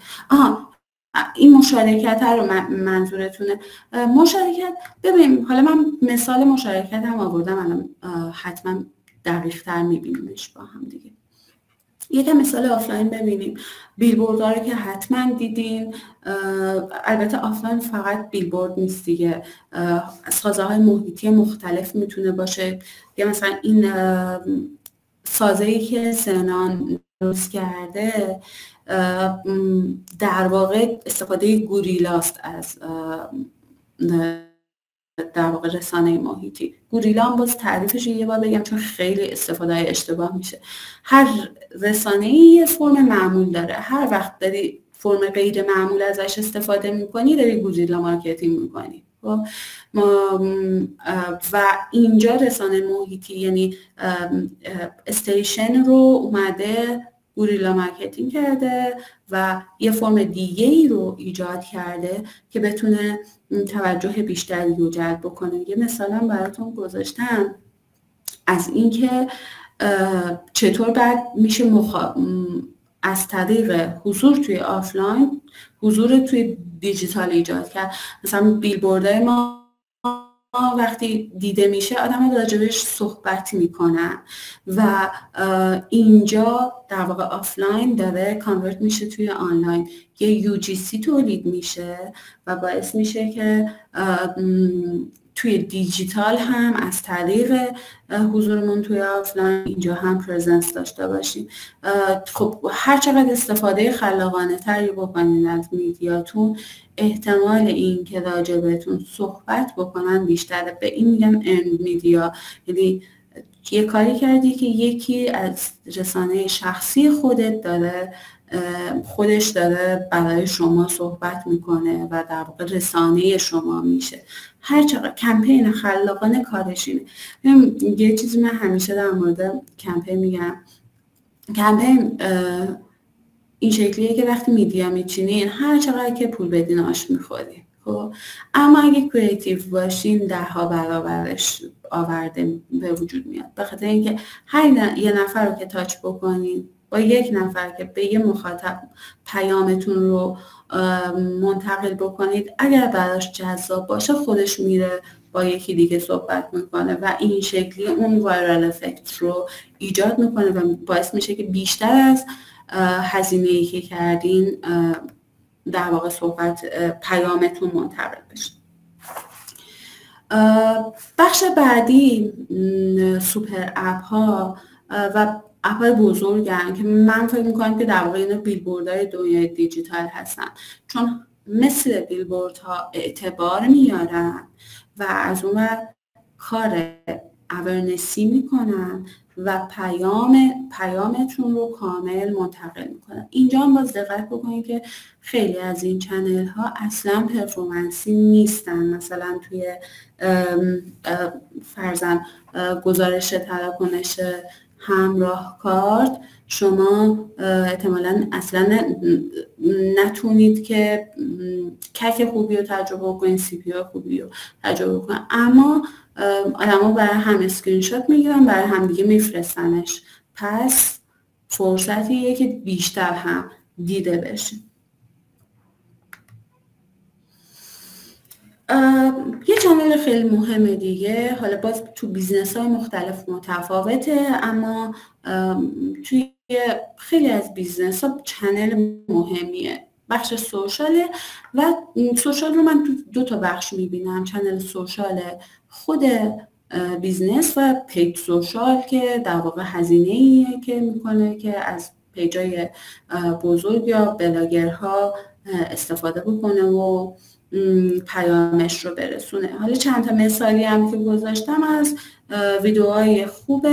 این مشارکت رو منظورتونه. مشارکت، ببین حالا من مثال مشارکت هم آوردم، الان حتما دقیق تر میبینیمش با هم دیگه. یکم مثال آفلاین ببینیم. بیلبوردها رو که حتما دیدین، البته آفلاین فقط بیلبورد نیست دیگه، سازه های محیطی مختلف میتونه باشه. یا مثلا این سازه‌ای که سنان درست کرده در واقع استفاده گوریلاست از در واقع رسانه محیطی. گوریلا هم باز تعریفش یه بار بگم چون خیلی استفاده اشتباه میشه. هر رسانه یه فرم معمول داره، هر وقت داری فرم غیر معمول ازش استفاده میکنی داری گوریلا مارکتینگ میکنی. و اینجا رسانه محیطی یعنی استیشن رو اومده گوریلا مارکتینگ کرده و یه فرم دیگه ای رو ایجاد کرده که بتونه توجه بیشتری رو جلب بکنه. یه مثالم براتون گذاشتم از اینکه چطور بعد میشه از طریق حضور توی آفلاین حضور توی دیجیتال ایجاد کرد. مثلا بیلبوردهای ما وقتی دیده میشه آدم راجبش صحبت میکنن و اینجا در واقع آفلاین داره کانورت میشه توی آنلاین، یه UGC تولید میشه و باعث میشه که توی دیجیتال هم از طریق حضورمون توی آفلاین اینجا هم پرزنس داشته باشیم. خب هر چقدر استفاده خلاقانه تری بکنید از میدیاتون، احتمال این که راجع بهتون صحبت بکنن بیشتره. به این میگن ارند میدیا، یعنی یه کاری کردی که یکی از رسانه شخصی خودش داره برای شما صحبت میکنه و در واقع رسانه شما میشه. هر چقدر کمپین خلاقانه کارش اینه. یه چیزی من همیشه در مورد کمپین میگم، کمپین این شکلیه که وقتی میدیا میچینین هر چقدر که پول بدین آش میخورین، خب اما اگه کریتیو باشین 10 برابرش آورده به وجود میاد، به خاطر اینکه هر یه نفر رو که تاچ بکنین، با یک نفر که به یه مخاطب پیامتون رو منتقل بکنید، اگر براش جذاب باشه خودش میره با یکی دیگه صحبت میکنه و این شکلی اون وایرال افکت رو ایجاد میکنه و باعث میشه که بیشتر از هزینه‌ای که کردین در واقع پیامتون منتقل بشه. بخش بعدی سوپر اپ ها و اپ های بزرگن که من فکر میکنم که در واقع اینا بیلبوردهای دنیای دیجیتال هستن، چون مثل بیلبوردها اعتبار میارن و از اون کار اورنسی میکنن و پیامتون رو کامل منتقل میکنن. اینجا هم باز دقت بکنید که خیلی از این چنل ها اصلا پرفورمنسی نیستن. مثلا توی فرضاً گزارش تراکنش همراه کارت شما احتمالاً اصلا نتونید که کک خوبی رو تجربه کنید، CPU خوبی رو تجربه کنید، اما آدم‌ها برای هم اسکرین شات میگیرن، برای هم دیگه میفرستنش. پس فرصتیه که بیشتر هم دیده بشه. یه چنل خیلی مهمه دیگه، حالا باز تو بیزنس های مختلف متفاوته، اما توی خیلی از بیزنس ها چنل مهمیه، بخش سوشاله و سوشال رو من تو 2 تا بخش میبینم، چنل سوشال خود بیزنس و پیج سوشال که در واقع هزینه‌ایه که میکنه که از پیجای بزرگ یا بلاگرها استفاده بکنه و پیامش رو برسونه. حالا چند تا مثالی هم که گذاشتم از ویدیوهای خوب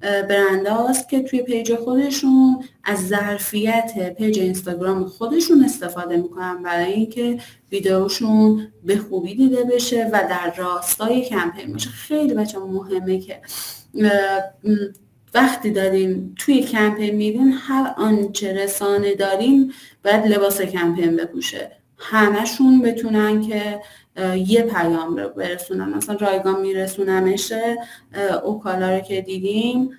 برندهاست که توی پیج خودشون از ظرفیت پیج اینستاگرام خودشون استفاده میکنن برای اینکه ویدیوشون به خوبی دیده بشه و در راستای کمپین باشه. خیلی بچه مهمه که وقتی دارین توی کمپین میرین هر آنچه رسانه دارین باید لباس کمپین بپوشه، همشون بتونن که یه پیام رو برسونن. مثلا رایگان میرسونمشه، اوکالا رو که دیدیم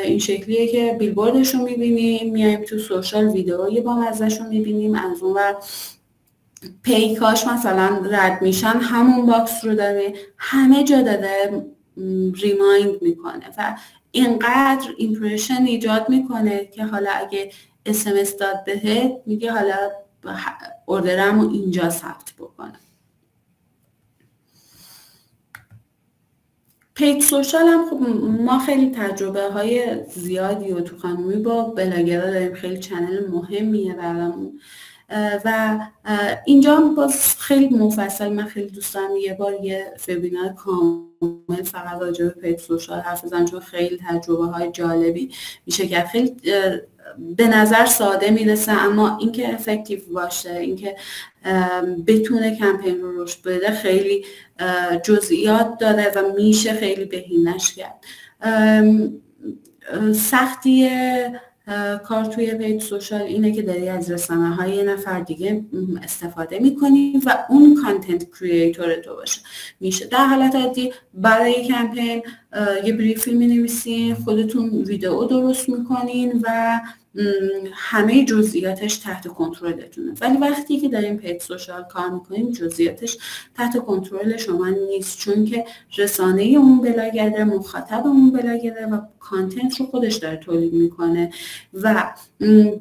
این شکلیه که بیلبوردش رو میبینیم، میایم تو سوشال ویدئوی با مزهش رو میبینیم، از اون ور پیکاش مثلا رد میشن همون باکس رو داره، همه جا داره ریمایند میکنه و اینقدر ایمپرشن ایجاد میکنه که حالا اگه SMS داد بهت میگه حالا اوردرم رو اینجا ثبت بکنم. پیج سوشال هم خب ما خیلی تجربه های زیادی و تو خانومی با بلاگرها داریم، خیلی چنل مهمیه برامون و اینجا هم باز خیلی مفصل من خیلی دوست دارم یه بار یه وبینار کامل فقط راجع به پیج سوشال حرف بزنم، چون خیلی تجربه های جالبی میشه که خیلی به نظر ساده میرسه، اما اینکه افکتیو باشه، اینکه بتونه کمپین رو رشد بده خیلی جزئیات داره و میشه خیلی بهینه‌اش کرد. سختی کار توی پیج سوشال اینه که داری از رسانه های یه نفر دیگه استفاده میکنی و اون کانتنت کریئتور تو باشه. میشه در حالت عادی برای کمپین یه بریفی می‌نویسین، خودتون ویدئو درست میکنین و همه جزئیاتش تحت کنترلتونه. ولی وقتی که دارین پیج سوشال کار میکنین جزئیاتش تحت کنترل شما نیست، چون که رسانه اون بلاگره، مخاطب اون بلاگره و کانتنت رو خودش داره تولید میکنه و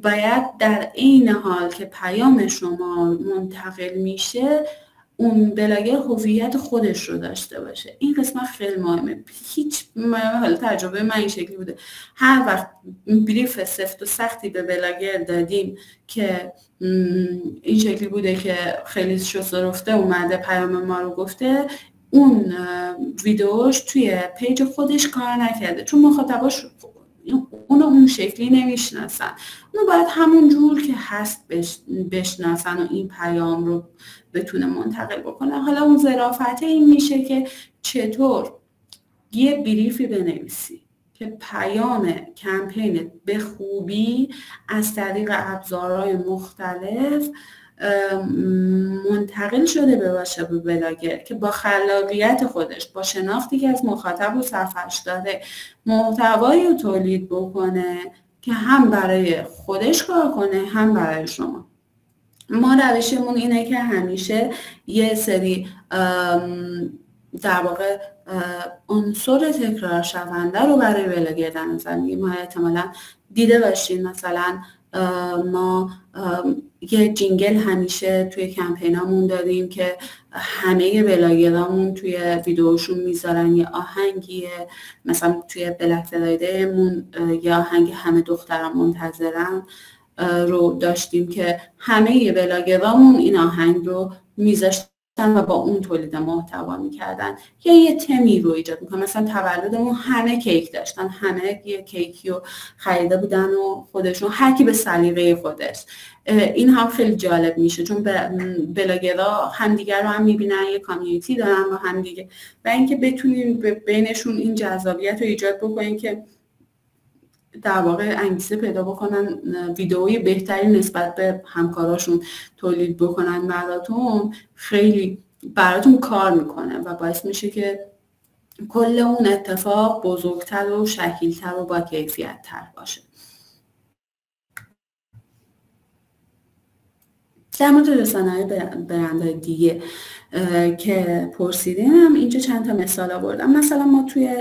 باید در عین حال که پیام شما منتقل میشه اون بلاگر هویت خودش رو داشته باشه. این قسمت خیلی مهمه. هیچ حالا تجربه من این شکلی بوده، هر وقت بریف سفت و سختی به بلاگر دادیم که این شکلی بوده که خیلی شسته رفته اومده پیام ما رو گفته، اون ویدیوش توی پیج خودش کار نکرده، چون مخاطباش اون شکلی نمیشناسن. اونو باید همون جور که هست بشناسن و این پیام رو بتونه منتقل بکنه. حالا اون ظرافت این میشه که چطور یه بریفی بنویسی که پیام کمپین به خوبی از طریق ابزارهای مختلف منتقل شده باشه به بلاگر، که با خلاقیت خودش، با شناختی که از مخاطب و صفحش داره، محتوایی رو تولید بکنه که هم برای خودش کار کنه هم برای شما. ما روشمون اینه که همیشه یه سری در واقع عنصر تکرار شونده رو برای بلاگر در نظر میگیریم. ما احتمالاً دیده باشین مثلا ما یه جینگل همیشه توی کمپینامون داریم که همه بلاگرامون توی ویدیوشون میذارن، یه آهنگیه، مثلا توی بلک فرایدیمون یه آهنگ همه دختران منتظرن رو داشتیم که همه بلاگرامون این آهنگ رو میذاشتن و با اون تولید محتوا میکردن، یا یه تمی رو ایجاد میکنن. مثلا تولدمون همه کیک داشتن، همه یه کیکی رو خریده بودن و خودشون هر کی به سلیقه خودش. این هم خیلی جالب میشه چون بلاگرها همدیگر رو هم میبینن، یه کامیونیتی دارن با همدیگه، و اینکه بتونیم بینشون این جذابیت رو ایجاد بکنیم که در واقع انگیزه پیدا بکنن ویدئوی بهتری نسبت به همکاراشون تولید بکنن براتون، خیلی براتون کار میکنه و باعث میشه که کل اون اتفاق بزرگتر و شکیلتر و با کیفیت تر باشه. در مورد رسانه‌های برندهای دیگه که پرسیدیم، اینجا چند تا مثال آوردم. مثلا ما توی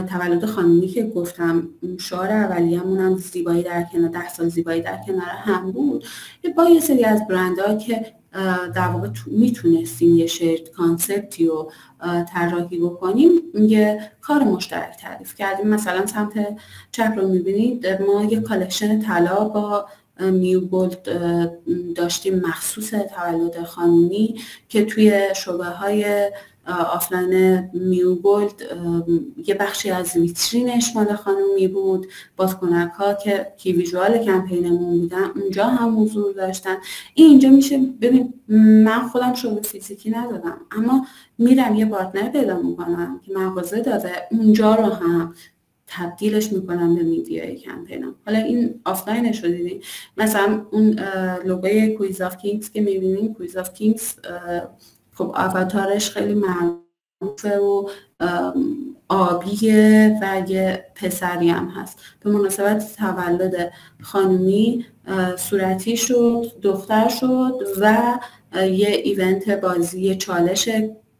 تولد خانمی که گفتم شعار اولیه‌مون هم زیبایی در کنار 10 سال زیبایی در کنار هم بود، با یه سری از برندها که در واقع میتونستیم یه شیرد کانسپتی رو طراحی بکنیم، یه کار مشترک تعریف کردیم. مثلا سمت چپ رو میبینید ما یه کالکشن طلا با میو گولد داشتیم مخصوص تولد خانمی که توی شعبه‌های آفلاین میو گولد یه بخشی از ویترینش مال خانومی بود، بازکنک ها که کی ویژوال کمپینمون بودن اونجا هم حضور داشتن. اینجا میشه ببین من خودم شعبه فیزیکی ندادم، اما میرم یه پارتنر پیدا میکنم که مغازه داده، اونجا رو هم تبدیلش میکنم به میدیای کمپینم. حالا این آفلاینش رو دیدین، مثلا اون لوگوی کویز آف کینگز که میبینین، کویز آف کینگز خب آواتارش خیلی معروفه و آبیه و یه پسری هم هست. به مناسبت تولد خانومی صورتی شد، دختر شد و یه ایونت بازی چالش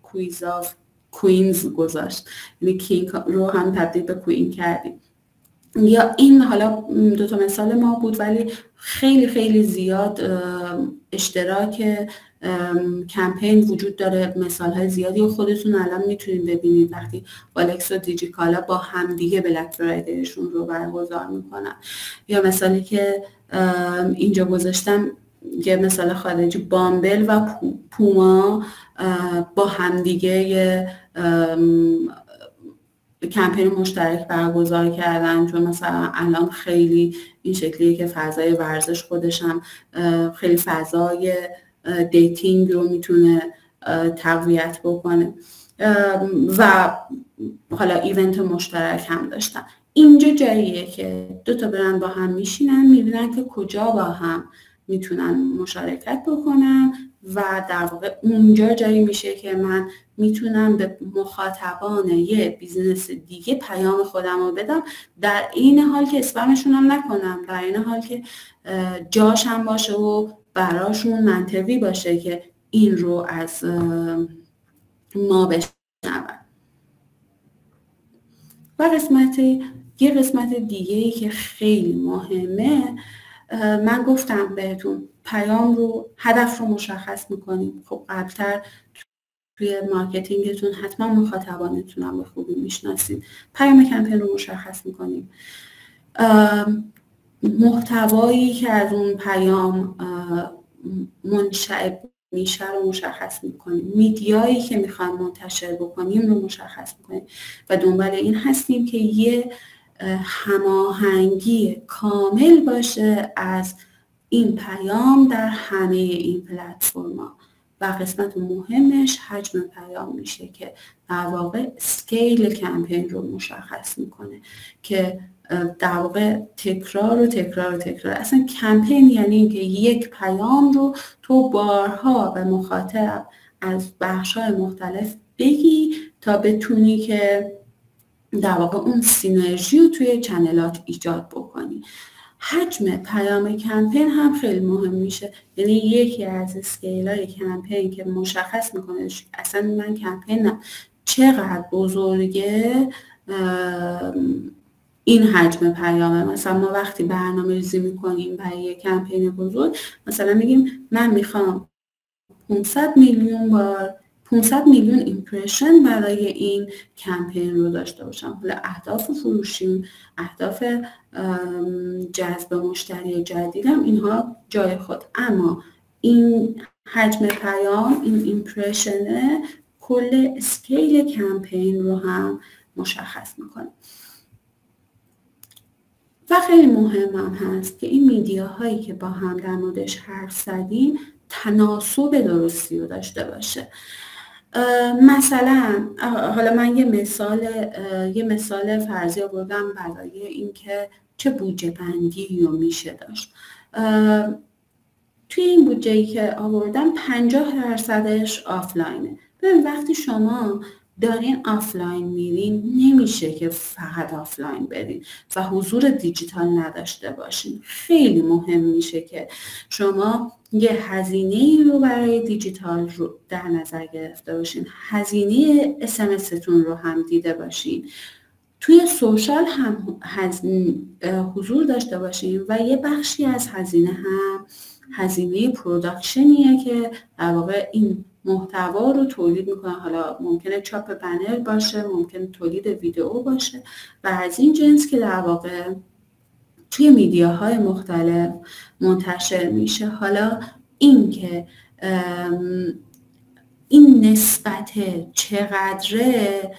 کویز آف کوینز گذاشت، یعنی کینگ رو هم تبدیل به کوین کردیم. یا این حالا 2 تا مثال ما بود، ولی خیلی خیلی زیاد اشتراک کمپین وجود داره، مثال‌های زیادی و خودتون الان میتونید ببینید وقتی والکس و دیجیکالا با همدیگه بلک فرایدیشون رو برگزار میکنن. یا مثالی که اینجا گذاشتم یه مثال خارجی، بامبل و پوما با همدیگه یه کمپین مشترک برگزار کردن، چون مثلا الان خیلی این شکلیه که فضای ورزش خودش هم خیلی فضای دیتینگ رو میتونه تقویت بکنه و حالا ایونت مشترک هم داشتن. اینجا جاییه که 2 تا برند با هم میشینن، میبینن که کجا با هم میتونن مشارکت بکنن و در واقع اونجا جایی میشه که من میتونم به مخاطبان یه بیزنس دیگه پیام خودم رو بدم، در این حال که اسپمشون هم نکنم، در این حال که جاش هم باشه و براشون منطقی باشه که این رو از ما بشنون. و یه قسمت دیگه ای که خیلی مهمه، من گفتم بهتون پیام رو، هدف رو مشخص میکنیم. خب قبلتر توی مارکتینگتون حتما مخاطبانتون هم به خوبی میشناسید. پیام کمپین رو مشخص میکنیم، محتوایی که از اون پیام منشأ میشه رو مشخص میکنیم، میدیایی که میخوایم منتشر بکنیم رو مشخص میکنیم و دنبال این هستیم که یه هماهنگی کامل باشه از این پیام در همه این پلتفرم‌ها. و قسمت مهمش حجم پیام میشه که در واقع اسکیل کمپین رو مشخص میکنه که در واقع تکرار و تکرار و تکرار. اصلا کمپین یعنی اینکه یک پیام رو تو بارها به مخاطب از بخش‌های مختلف بگی تا بتونی که در واقع اون سینرژی رو توی چنلات ایجاد بکنی. حجم پیام کمپین هم خیلی مهم میشه، یعنی یکی از اسکیل‌های کمپین که مشخص میکنه اصلا من کمپینم چقدر بزرگه این حجم پیامه. مثلا ما وقتی برنامه‌ریزی میکنیم برای یک کمپین بزرگ، مثلا میگیم من میخوام 500 میلیون ایمپرشن برای این کمپین رو داشته باشم. حالا اهداف فروشیم، اهداف جذب مشتری جدیدم، اینها جای خود، اما این حجم پیام، این ایمپرشنه، کل اسکیل کمپین رو هم مشخص میکنه. و خیلی مهم هم هست که این میدیاهایی که با هم در موردش حرف زدیم تناسب درستی رو داشته باشه. مثلا حالا من یه مثال فرضی آوردم برای اینکه چه بودجه بندی رو میشه داشت. توی این بودجه‌ای که آوردم 50%ش آفلاینه. ببین وقتی شما دارین آفلاین میرین نمیشه که فقط آفلاین برین و حضور دیجیتال نداشته باشین. خیلی مهم میشه که شما یه هزینه‌ای رو برای دیجیتال رو در نظر گرفته باشین، هزینه SMS-تون رو هم دیده باشین، توی سوشال هم حضور داشته باشین و یه بخشی از هزینه هم هزینه پروداکشنیه که در واقع این محتوا رو تولید میکنه. حالا ممکنه چاپ بنر باشه، ممکنه تولید ویدئو باشه و از این جنس که در واقع توی میدیاهای مختلف منتشر میشه. حالا این که این نسبت چقدره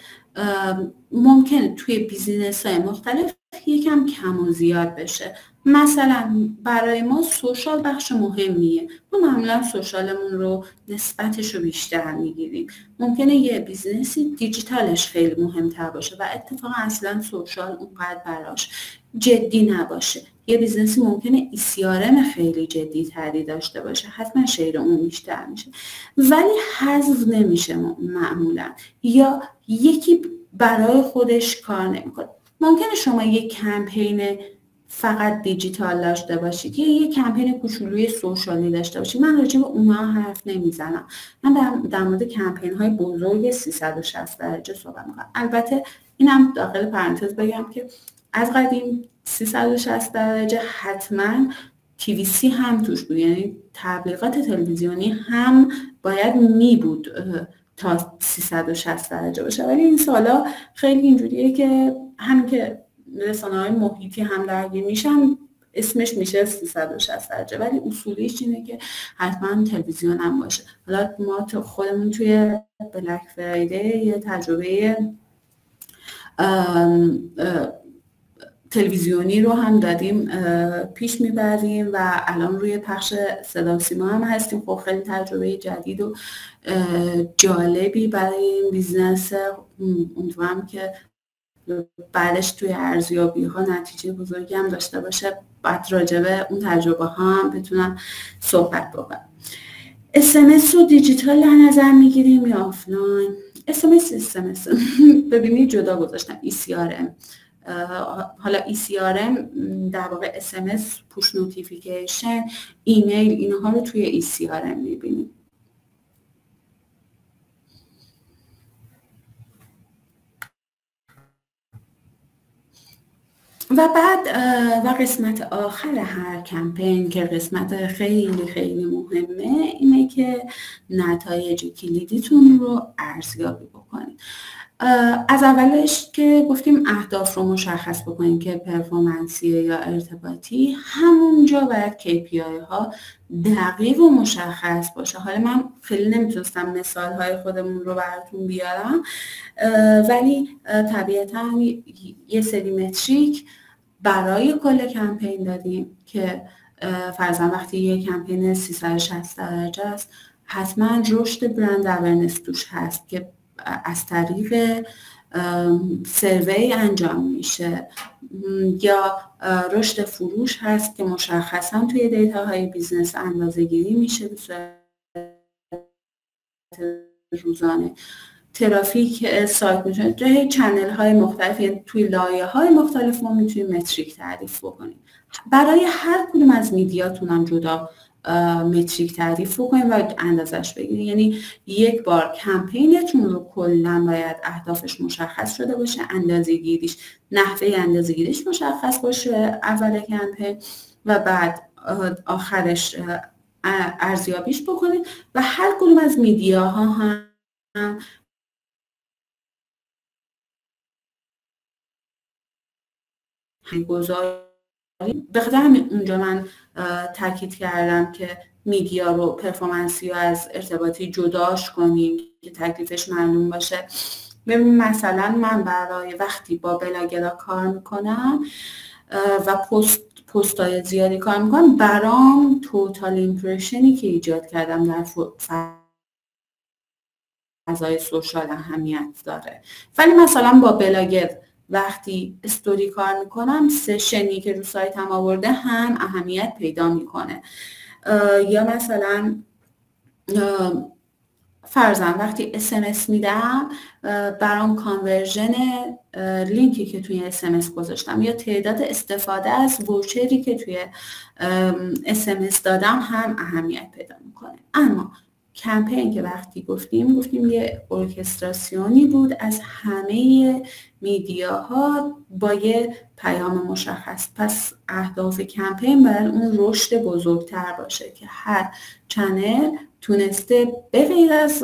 ممکنه توی بیزینس های مختلف یکم کم و زیاد بشه. مثلا برای ما سوشال بخش مهمیه، ما معمولا سوشالمون رو نسبتش رو بیشتر میگیریم. ممکنه یه بیزنسی دیجیتالش خیلی مهمتر باشه و اتفاقا اصلا سوشال اونقدر براش جدی نباشه. یه بیزنسی ممکنه ECRM خیلی جدی تری داشته باشه، حتما شیر اون بیشتر میشه ولی حذف نمیشه معمولا، یا یکی برای خودش کار نمیکنه. ممکنه شما یک کمپین فقط دیجیتال داشته باشید یا یک کمپین کوچولوی سوشالی داشته باشید. من راجع به اونها حرف نمیزنم، من در مورد کمپین های بزرگ 360 درجه صحبت میکنم. البته اینم داخل پرانتز بگم که از قدیم 360 درجه حتما TVC هم توش بود، یعنی تبلیغات تلویزیونی هم باید می بود تا 360 درجه باشه، ولی این سالا خیلی اینجوریه که همین که رسانه‌های محیطی هم درگیر میشن اسمش میشه 360 درجه، ولی اصولیش اینه که حتما تلویزیون هم باشه. حالا ما خودمون توی بلک فرایدی یه تجربه تلویزیونی رو هم دادیم پیش میبریم و الان روی پخش صدا و سیما هم هستیم. خب خیلی تجربه جدید و جالبی برای این بیزنس، امیدوارم که بعدش توی ارزیابی ها نتیجه بزرگی هم داشته باشه. بعد راجع به اون تجربه ها هم بتونم صحبت بکنم. SMS رو دیجیتال در نظر میگیریم یا آفلاین؟ SMS ببینید جدا گذاشتم ECRM. حالا ECRM در واقع SMS، پوش نوتیفیکیشن، ایمیل، اینها رو توی ECRM میبینیم. و بعد و قسمت آخر هر کمپین که قسمت خیلی خیلی مهمه اینه که نتایج کلیدیتون رو ارزیابی بکنید. از اولش که گفتیم اهداف رو مشخص بکنید که پرفورمنسیه یا ارتباطی، همونجا باید KPI ها دقیق و مشخص باشه. حالا من خیلی نمیتونستم مثال های خودمون رو براتون بیارم، ولی طبیعتا یه سری متریک برای کل کمپین دادیم که فرضاً وقتی یه کمپین 360 درجه است حتما رشد برند اورنس توش هست که از طریق سروی انجام میشه، یا رشد فروش هست که مشخصا توی دیتاهای بیزنس اندازه گیری میشه به صورت روزانه. ترافیک سایت میتونه توی چنل های مختلف، یعنی توی لایه های مختلف ما میتونیم متریک تعریف بکنیم. برای هر کدوم از میدیاتون هم جدا متریک تعریف بکنیم و اندازش بگیریم. یعنی یک بار کمپینتون رو کلا باید اهدافش مشخص شده باشه، اندازه‌گیریش، نحوه اندازه‌گیریش مشخص باشه اول کمپین، و بعد آخرش ارزیابیش بکنید و هر کدوم از میدیاها هم گذاری. بخاطر همین اونجا من تاکید کردم که میدیا رو، پرفورمنسی رو از ارتباطی جداش کنیم که تکلیفش معلوم باشه. ببین مثلا من برای وقتی با بلاگرها کار میکنم و پستای زیادی کار میکنم، برام توتال ایمپرشنی که ایجاد کردم در فضای سوشال اهمیت داره. ولی مثلا با بلاگر وقتی استوری کار میکنم، سشنی که رو سایتم آورده هم اهمیت پیدا میکنه. یا مثلا فرضاً وقتی SMS میدم، برام کانورژن لینکی که توی SMS گذاشتم یا تعداد استفاده از ووچری که توی SMS دادم هم اهمیت پیدا میکنه. اما کمپین که وقتی گفتیم یه ارکستراسیونی بود از همه میدیاها با یه پیام مشخص. پس اهداف کمپین باید اون رشد بزرگتر باشه که هر چنل تونسته به غیر از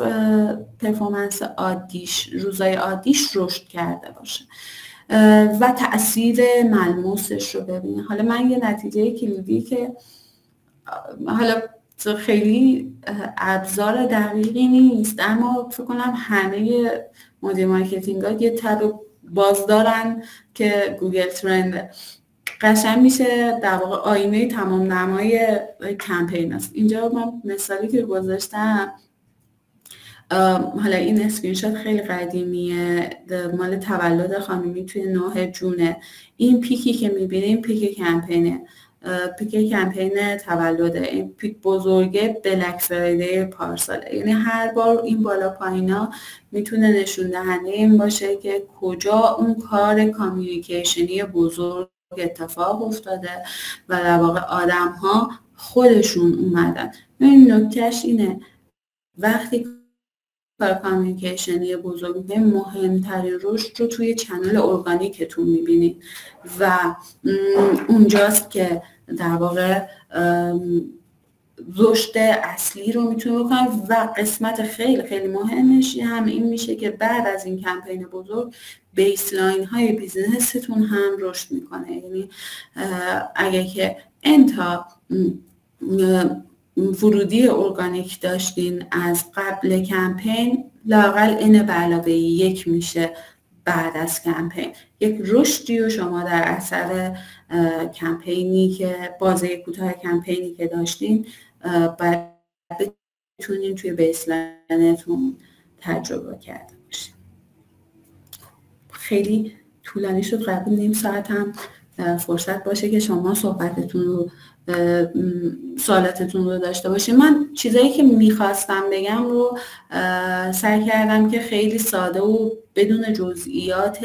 پرفورمنس عادیش، روزای عادیش رشد کرده باشه و تأثیر ملموسش رو ببینه. حالا من یه نتیجه کلیدی که حالا خیلی ابزار دقیقی نیست، اما فکر کنم همه مدیر مارکتینگ ها یه تب باز دارن که گوگل ترند قشنگ میشه در واقع آینه تمام نمای کمپین است. اینجا من مثالی که گذاشتم، حالا این اسکرین شات خیلی قدیمیه، مال تولد خانمی توی 9 جونه. این پیکی که میبینیم پیک کمپینه، پیک کمپین تولده. این پیک بزرگه بلک فرایدی پارساله. یعنی هر بار این بالا پایینا میتونه نشون دهنده این باشه که کجا اون کار کامیونیکیشنی بزرگ اتفاق افتاده و در واقع آدم ها خودشون اومدن. این نکتهش اینه وقتی کار کامیونیکیشنی بزرگ میکنید، مهمترین رشد رو توی چنل ارگانیکتون میبینید و اونجاست که در واقع رشد اصلی رو میتونه بکنید. و قسمت خیلی خیلی مهمش هم این میشه که بعد از این کمپین بزرگ بیسلاین های بیزنستون هم رشد میکنه. یعنی اگه که انتا ورودی ارگانیک داشتین از قبل کمپین، لااقل این به علاوه 1 میشه بعد از کمپین. یک رشدی رو شما در اثر کمپینی که بازه کوتاه کمپینی که داشتین باید بتونین توی بیسلاینتون تجربه کرده باشین. خیلی طولانی شد، قبل نیم ساعت هم فرصت باشه که شما صحبتتون رو سوالاتتون رو داشته باشیم. من چیزایی که میخواستم بگم رو سعی کردم که خیلی ساده و بدون جزئیات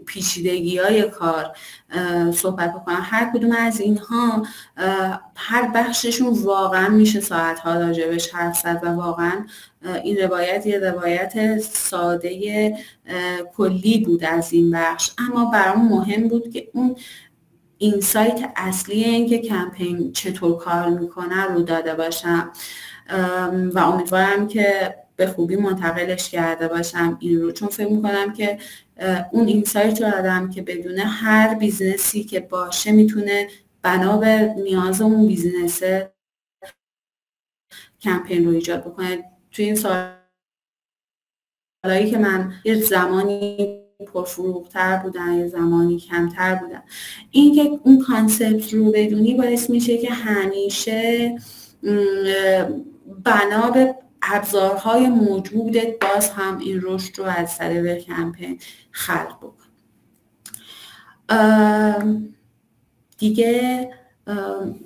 پیچیدگی های کار صحبت بکنم. هر کدوم از اینها هر بخششون واقعا میشه ساعتها راجبش حرف زد و واقعا این روایت یه روایت ساده کلی بود از این بخش، اما برام مهم بود که اون اینسایت اصلی این که کمپین چطور کار میکنه رو داده باشم و امیدوارم که به خوبی منتقلش کرده باشم این رو، چون فکر میکنم که اون اینسایت رو دادم که بدون هر بیزنسی که باشه میتونه بنا به نیاز اون بیزنسه کمپین رو ایجاد بکنه. توی این سالایی که من یه زمانی پرفروغ‌تر بودن یه زمانی کمتر بودن، این که اون کانسپت رو بدونی باعث میشه که همیشه بنا به ابزارهای موجودت باز هم این رشد رو از طریق کمپین خلق بکن. دیگه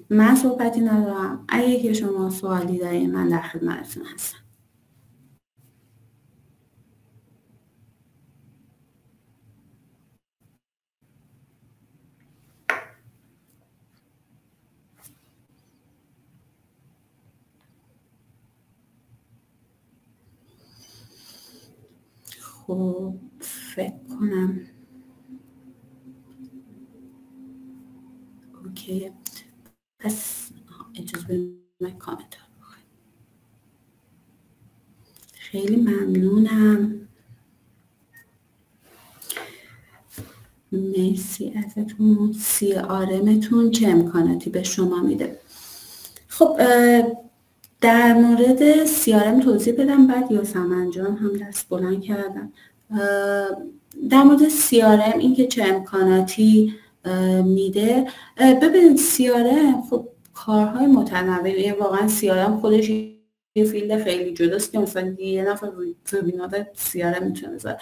من صحبتی ندارم. اگه که شما سوالی دارین من در خدمتتون هستم. خب فکر کنم اوکی. پس اجازه بدید من کامنت رو بخونم. خیلی ممنونم، مرسی ازتون. CRMتون چه امکاناتی به شما میده؟ خب در مورد CRM توضیح بدم، بعد یاسمن جان هم دست بلند کردن. در مورد CRM این که چه امکاناتی میده، ببینید CRM خب کارهای متنوعی، واقعا CRM خودش یه فیلد خیلی جداست که مثلا یه نفر وبینار CRM میتونه بذاره.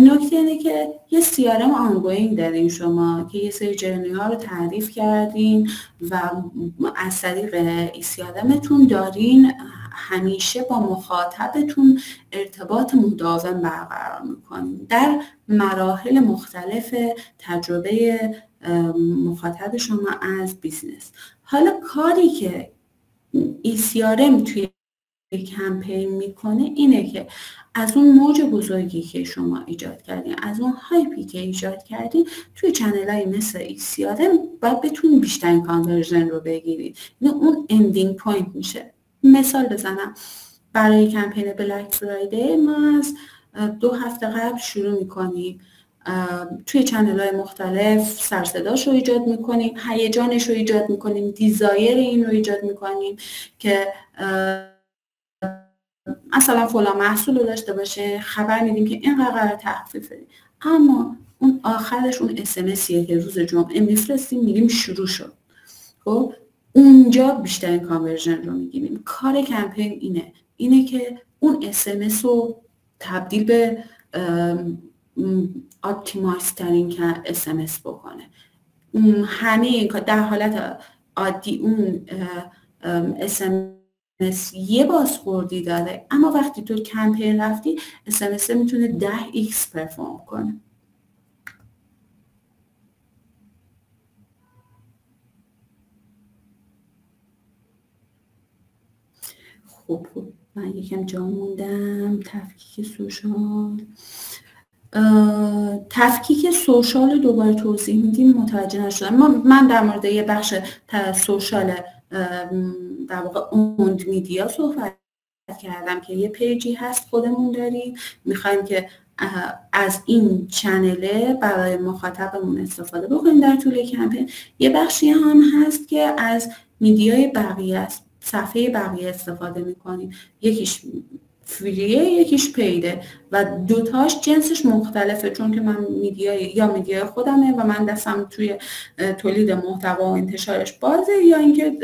نکته اینه که یه CRM آنگوینگ دارین شما که یه سری جرنی ها رو تعریف کردین و از طریق CRMتون دارین همیشه با مخاطبتون ارتباط مداوم برقرار میکنین در مراحل مختلف تجربه مخاطب شما از بیزنس. حالا کاری که CRM توی کمپین میکنه اینه که از اون موج بزرگی که شما ایجاد کردین، از اون هایپی که ایجاد کردین توی چنل‌های مثل CRM باید بتونید بیشترین کانورژن رو بگیرید. اون اندینگ پوینت میشه. مثال بزنم، برای کمپین بلک فرایدی ما از 2 هفته قبل شروع میکنیم، توی چنل‌های مختلف سرصداش رو ایجاد میکنیم، هیجانش رو ایجاد میکنیم، دیزایر این رو ایجاد میکنیم که مثلا فلان محصول رو داشته باشه، خبر میدیم که این قرار تخفیف بدیم، اما اون آخرش اون SMSیه که روز جمعه میفرستیم میگیم شروع شد. خب اونجا بیشترین کانورژن رو میگیریم. کار کمپین اینه که اون SMS رو تبدیل به آپتیمایز ترین که SMS بکنه. همه این در حالت عادی اون SMS یه بازخوردی داره، اما وقتی تو کمپین رفتی SMS میتونه 10x پرفورم کنه. خب من یکم جا موندم. تفکیک سوشال رو دوباره توضیح میدیم، متوجه نشدم. من در مورد یه بخش سوشال در واقع اوند میدیا صحبت کردم که یه پیجی هست خودمون داریم، میخوایم که از این چنله برای مخاطبمون استفاده بکنیم در طول کمپین. یه بخشی هم هست که از میدیای بقیه است، صفحه بقیه استفاده میکنیم، یکیش فریه یکیش پیده و دوتاش جنسش مختلفه، چون که من میدیای خودمه و من دستم توی تولید محتوا و انتشارش بازه، یا اینکه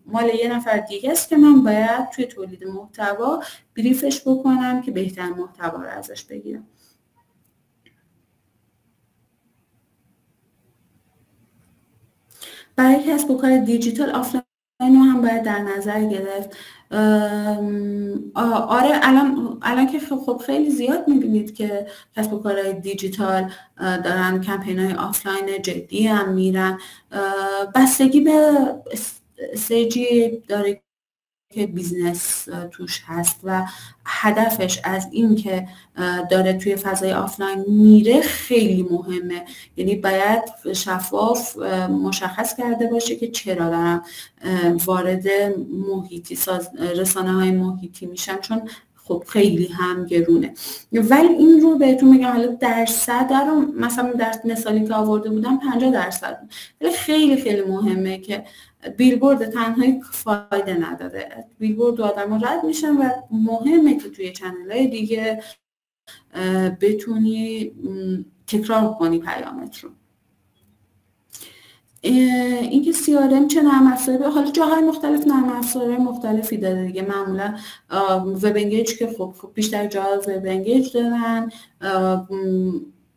مال یه نفر دیگه است که من باید توی تولید محتوا بریفش بکنم که بهترین محتوا رو ازش بگیرم. برای کسب و کار دیجیتال آفلاین رو هم باید در نظر گرفت. آره الان که خب خیلی زیاد میبینید که کسب و کارهای دیجیتال دارن کمپین‌های آفلاین جدی هم میرن. بستگی به استیجی داره که بیزنس توش هست و هدفش از این که داره توی فضای آفلاین میره خیلی مهمه. یعنی باید شفاف مشخص کرده باشه که چرا دارم وارد محیطی رسانه های محیطی میشم، چون خب خیلی هم گرونه. ولی این رو بهتون میگم، حالا درصد رو مثلا در مثالی که آورده بودم 50%، ولی خیلی خیلی مهمه که بیلبورد تنهایی فایده نداره. بیلبورد آدم رد میشن و مهمه که توی چنل‌های دیگه بتونی تکرار کنی پیامت رو. اینکه CRM چه نرم افزاری، حالا جاهای مختلف نرم افزارهای مختلفی داره دیگه. معمولا وب انگیج که خب بیشتر جاها وب انگیج دارن،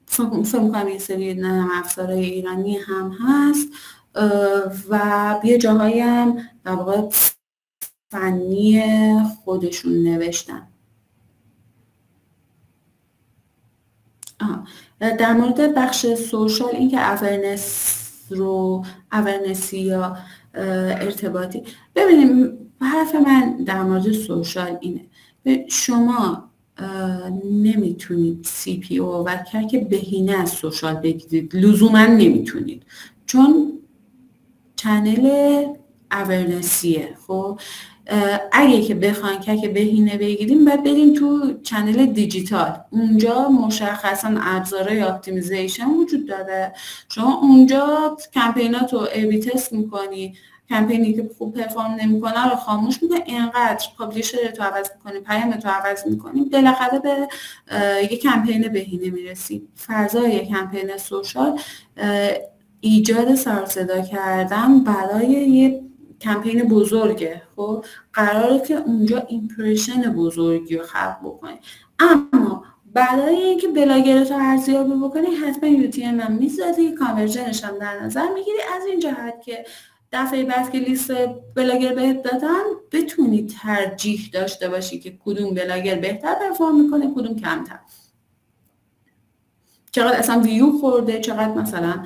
فکر کنم یه سری نرم افزارهای ایرانی هم هست و یه جاهایی هم در واقع فنی خودشون نوشتن. در مورد بخش سوشال، اینکه اورنسی یا ارتباطی، ببینیم حرف من در مورد سوشال اینه، شما نمیتونید CPO و که بهینه از سوشال بگیرید، لزوما نمیتونید، چون چنل اورنسیه. خب اگه که بخواین که بهینه بگیریم باید بریم تو چنل دیجیتال، اونجا مشخصا ابزارهای اپتیمیزیشن وجود داره. شما اونجا کمپیناتو ای بی تست میکنی، کمپینی که خوب پرفورم نمیکنه رو خاموش میکنی، اینقدر پابلیشر تو عوض میکنی، پیام تو عوض میکنی، بالاخره به یه کمپین بهینه میرسی. فضای کمپین سوشال ایجاد سر صدا کردن برای یه کمپین بزرگه. خب قراره که اونجا ایمپرشن بزرگی رو خلق بکنی، اما برای اینکه بلاگرت رو ارزیابی بکنی حتما UTM هم میذاری، کانورژنش هم در نظر میگیری، از این جهت که دفعه بعد که لیست بلاگر بهت دادن بتونی ترجیح داشته باشی که کدوم بلاگر بهتر پرفورم میکنه کدوم کمتر، چقدر اصلا ویو خورده، چقدر مثلا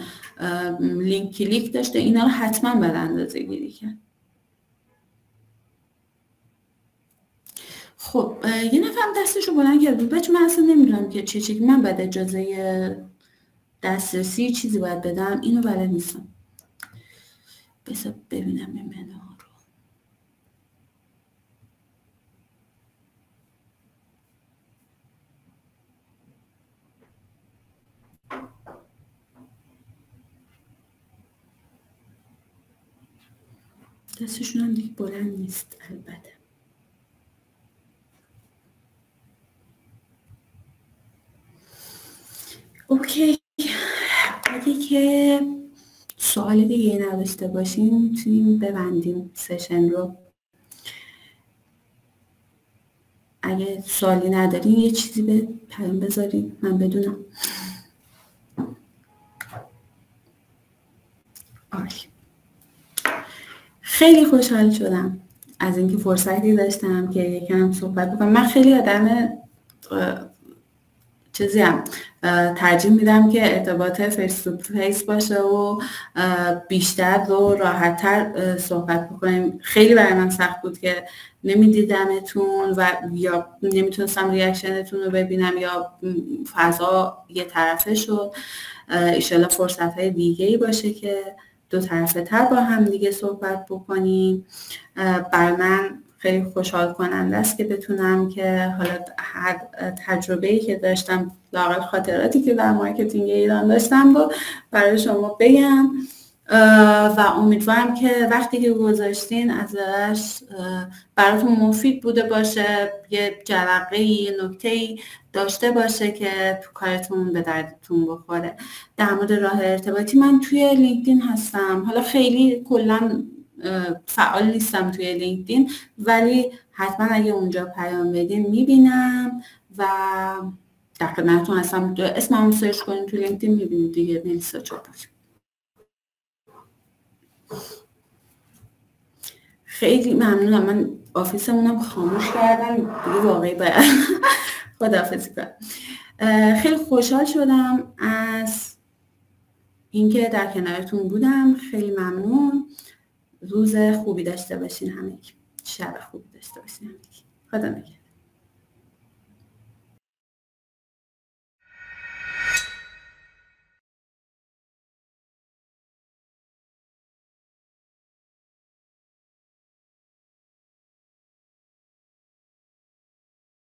لینک کلیک داشته، اینا رو حتما باید اندازه گیری کرد. خب یه نفرم دستشو بلند کرد، بچه من اصلا نمیدونم که چه من باید اجازه دسترسی چیزی باید بدم، اینو بلد نیستم. بذار ببینم این منو رو. دستشون هم دیگه بلند نیست البته. اوکی، اگه که سوال دیگه نداشته باشیم میتونیم ببندیم سشن رو. اگه سوالی ندارین یه چیزی به پیام بذارین من بدونم. خیلی خوشحال شدم از اینکه فرصتی داشتم که یکم صحبت بکنم. من خیلی آدم چیزیم ترجیح میدم که ارتباط فیس تو فیس باشه و بیشتر و راحت‌تر صحبت بکنیم. خیلی برای من سخت بود که نمیدیدمتون و یا نمیتونستم ریاکشنتون رو ببینم یا فضا یه طرفه شد. انشالله فرصت‌های دیگه‌ای باشه که دو طرفه تر با هم دیگه صحبت بکنیم. برای من خیلی خوشحال کننده است که بتونم که حالا هر تجربه‌ای که داشتم، لااقل خاطراتی که در مارکتینگ ایران داشتم رو برای شما بگم و امیدوارم که وقتی که گذاشتین ازش براتون مفید بوده باشه، یه جرقه‌ای، یه نکته‌ای داشته باشه که تو کارتون به دردتون بخوره. در مورد راه ارتباطی، من توی لینکدین هستم. حالا خیلی کلاً فعال نیستم توی لینکدین، ولی حتما اگه اونجا پیام بدین میبینم و در خدمتتون هستم. اسممو سرچ کنین توی لینکدین میبینید دیگه، ملیسا چوپان. خیلی ممنونم. من آفیسمونم خاموش کردم دیگه، واقعی باید خداحافظی کنم. خیلی خوشحال شدم از اینکه در کنارتون بودم. خیلی ممنون. روز خوبی داشته باشین همگی. شب خوبی داشته باشین همگی. خدا نگهدار.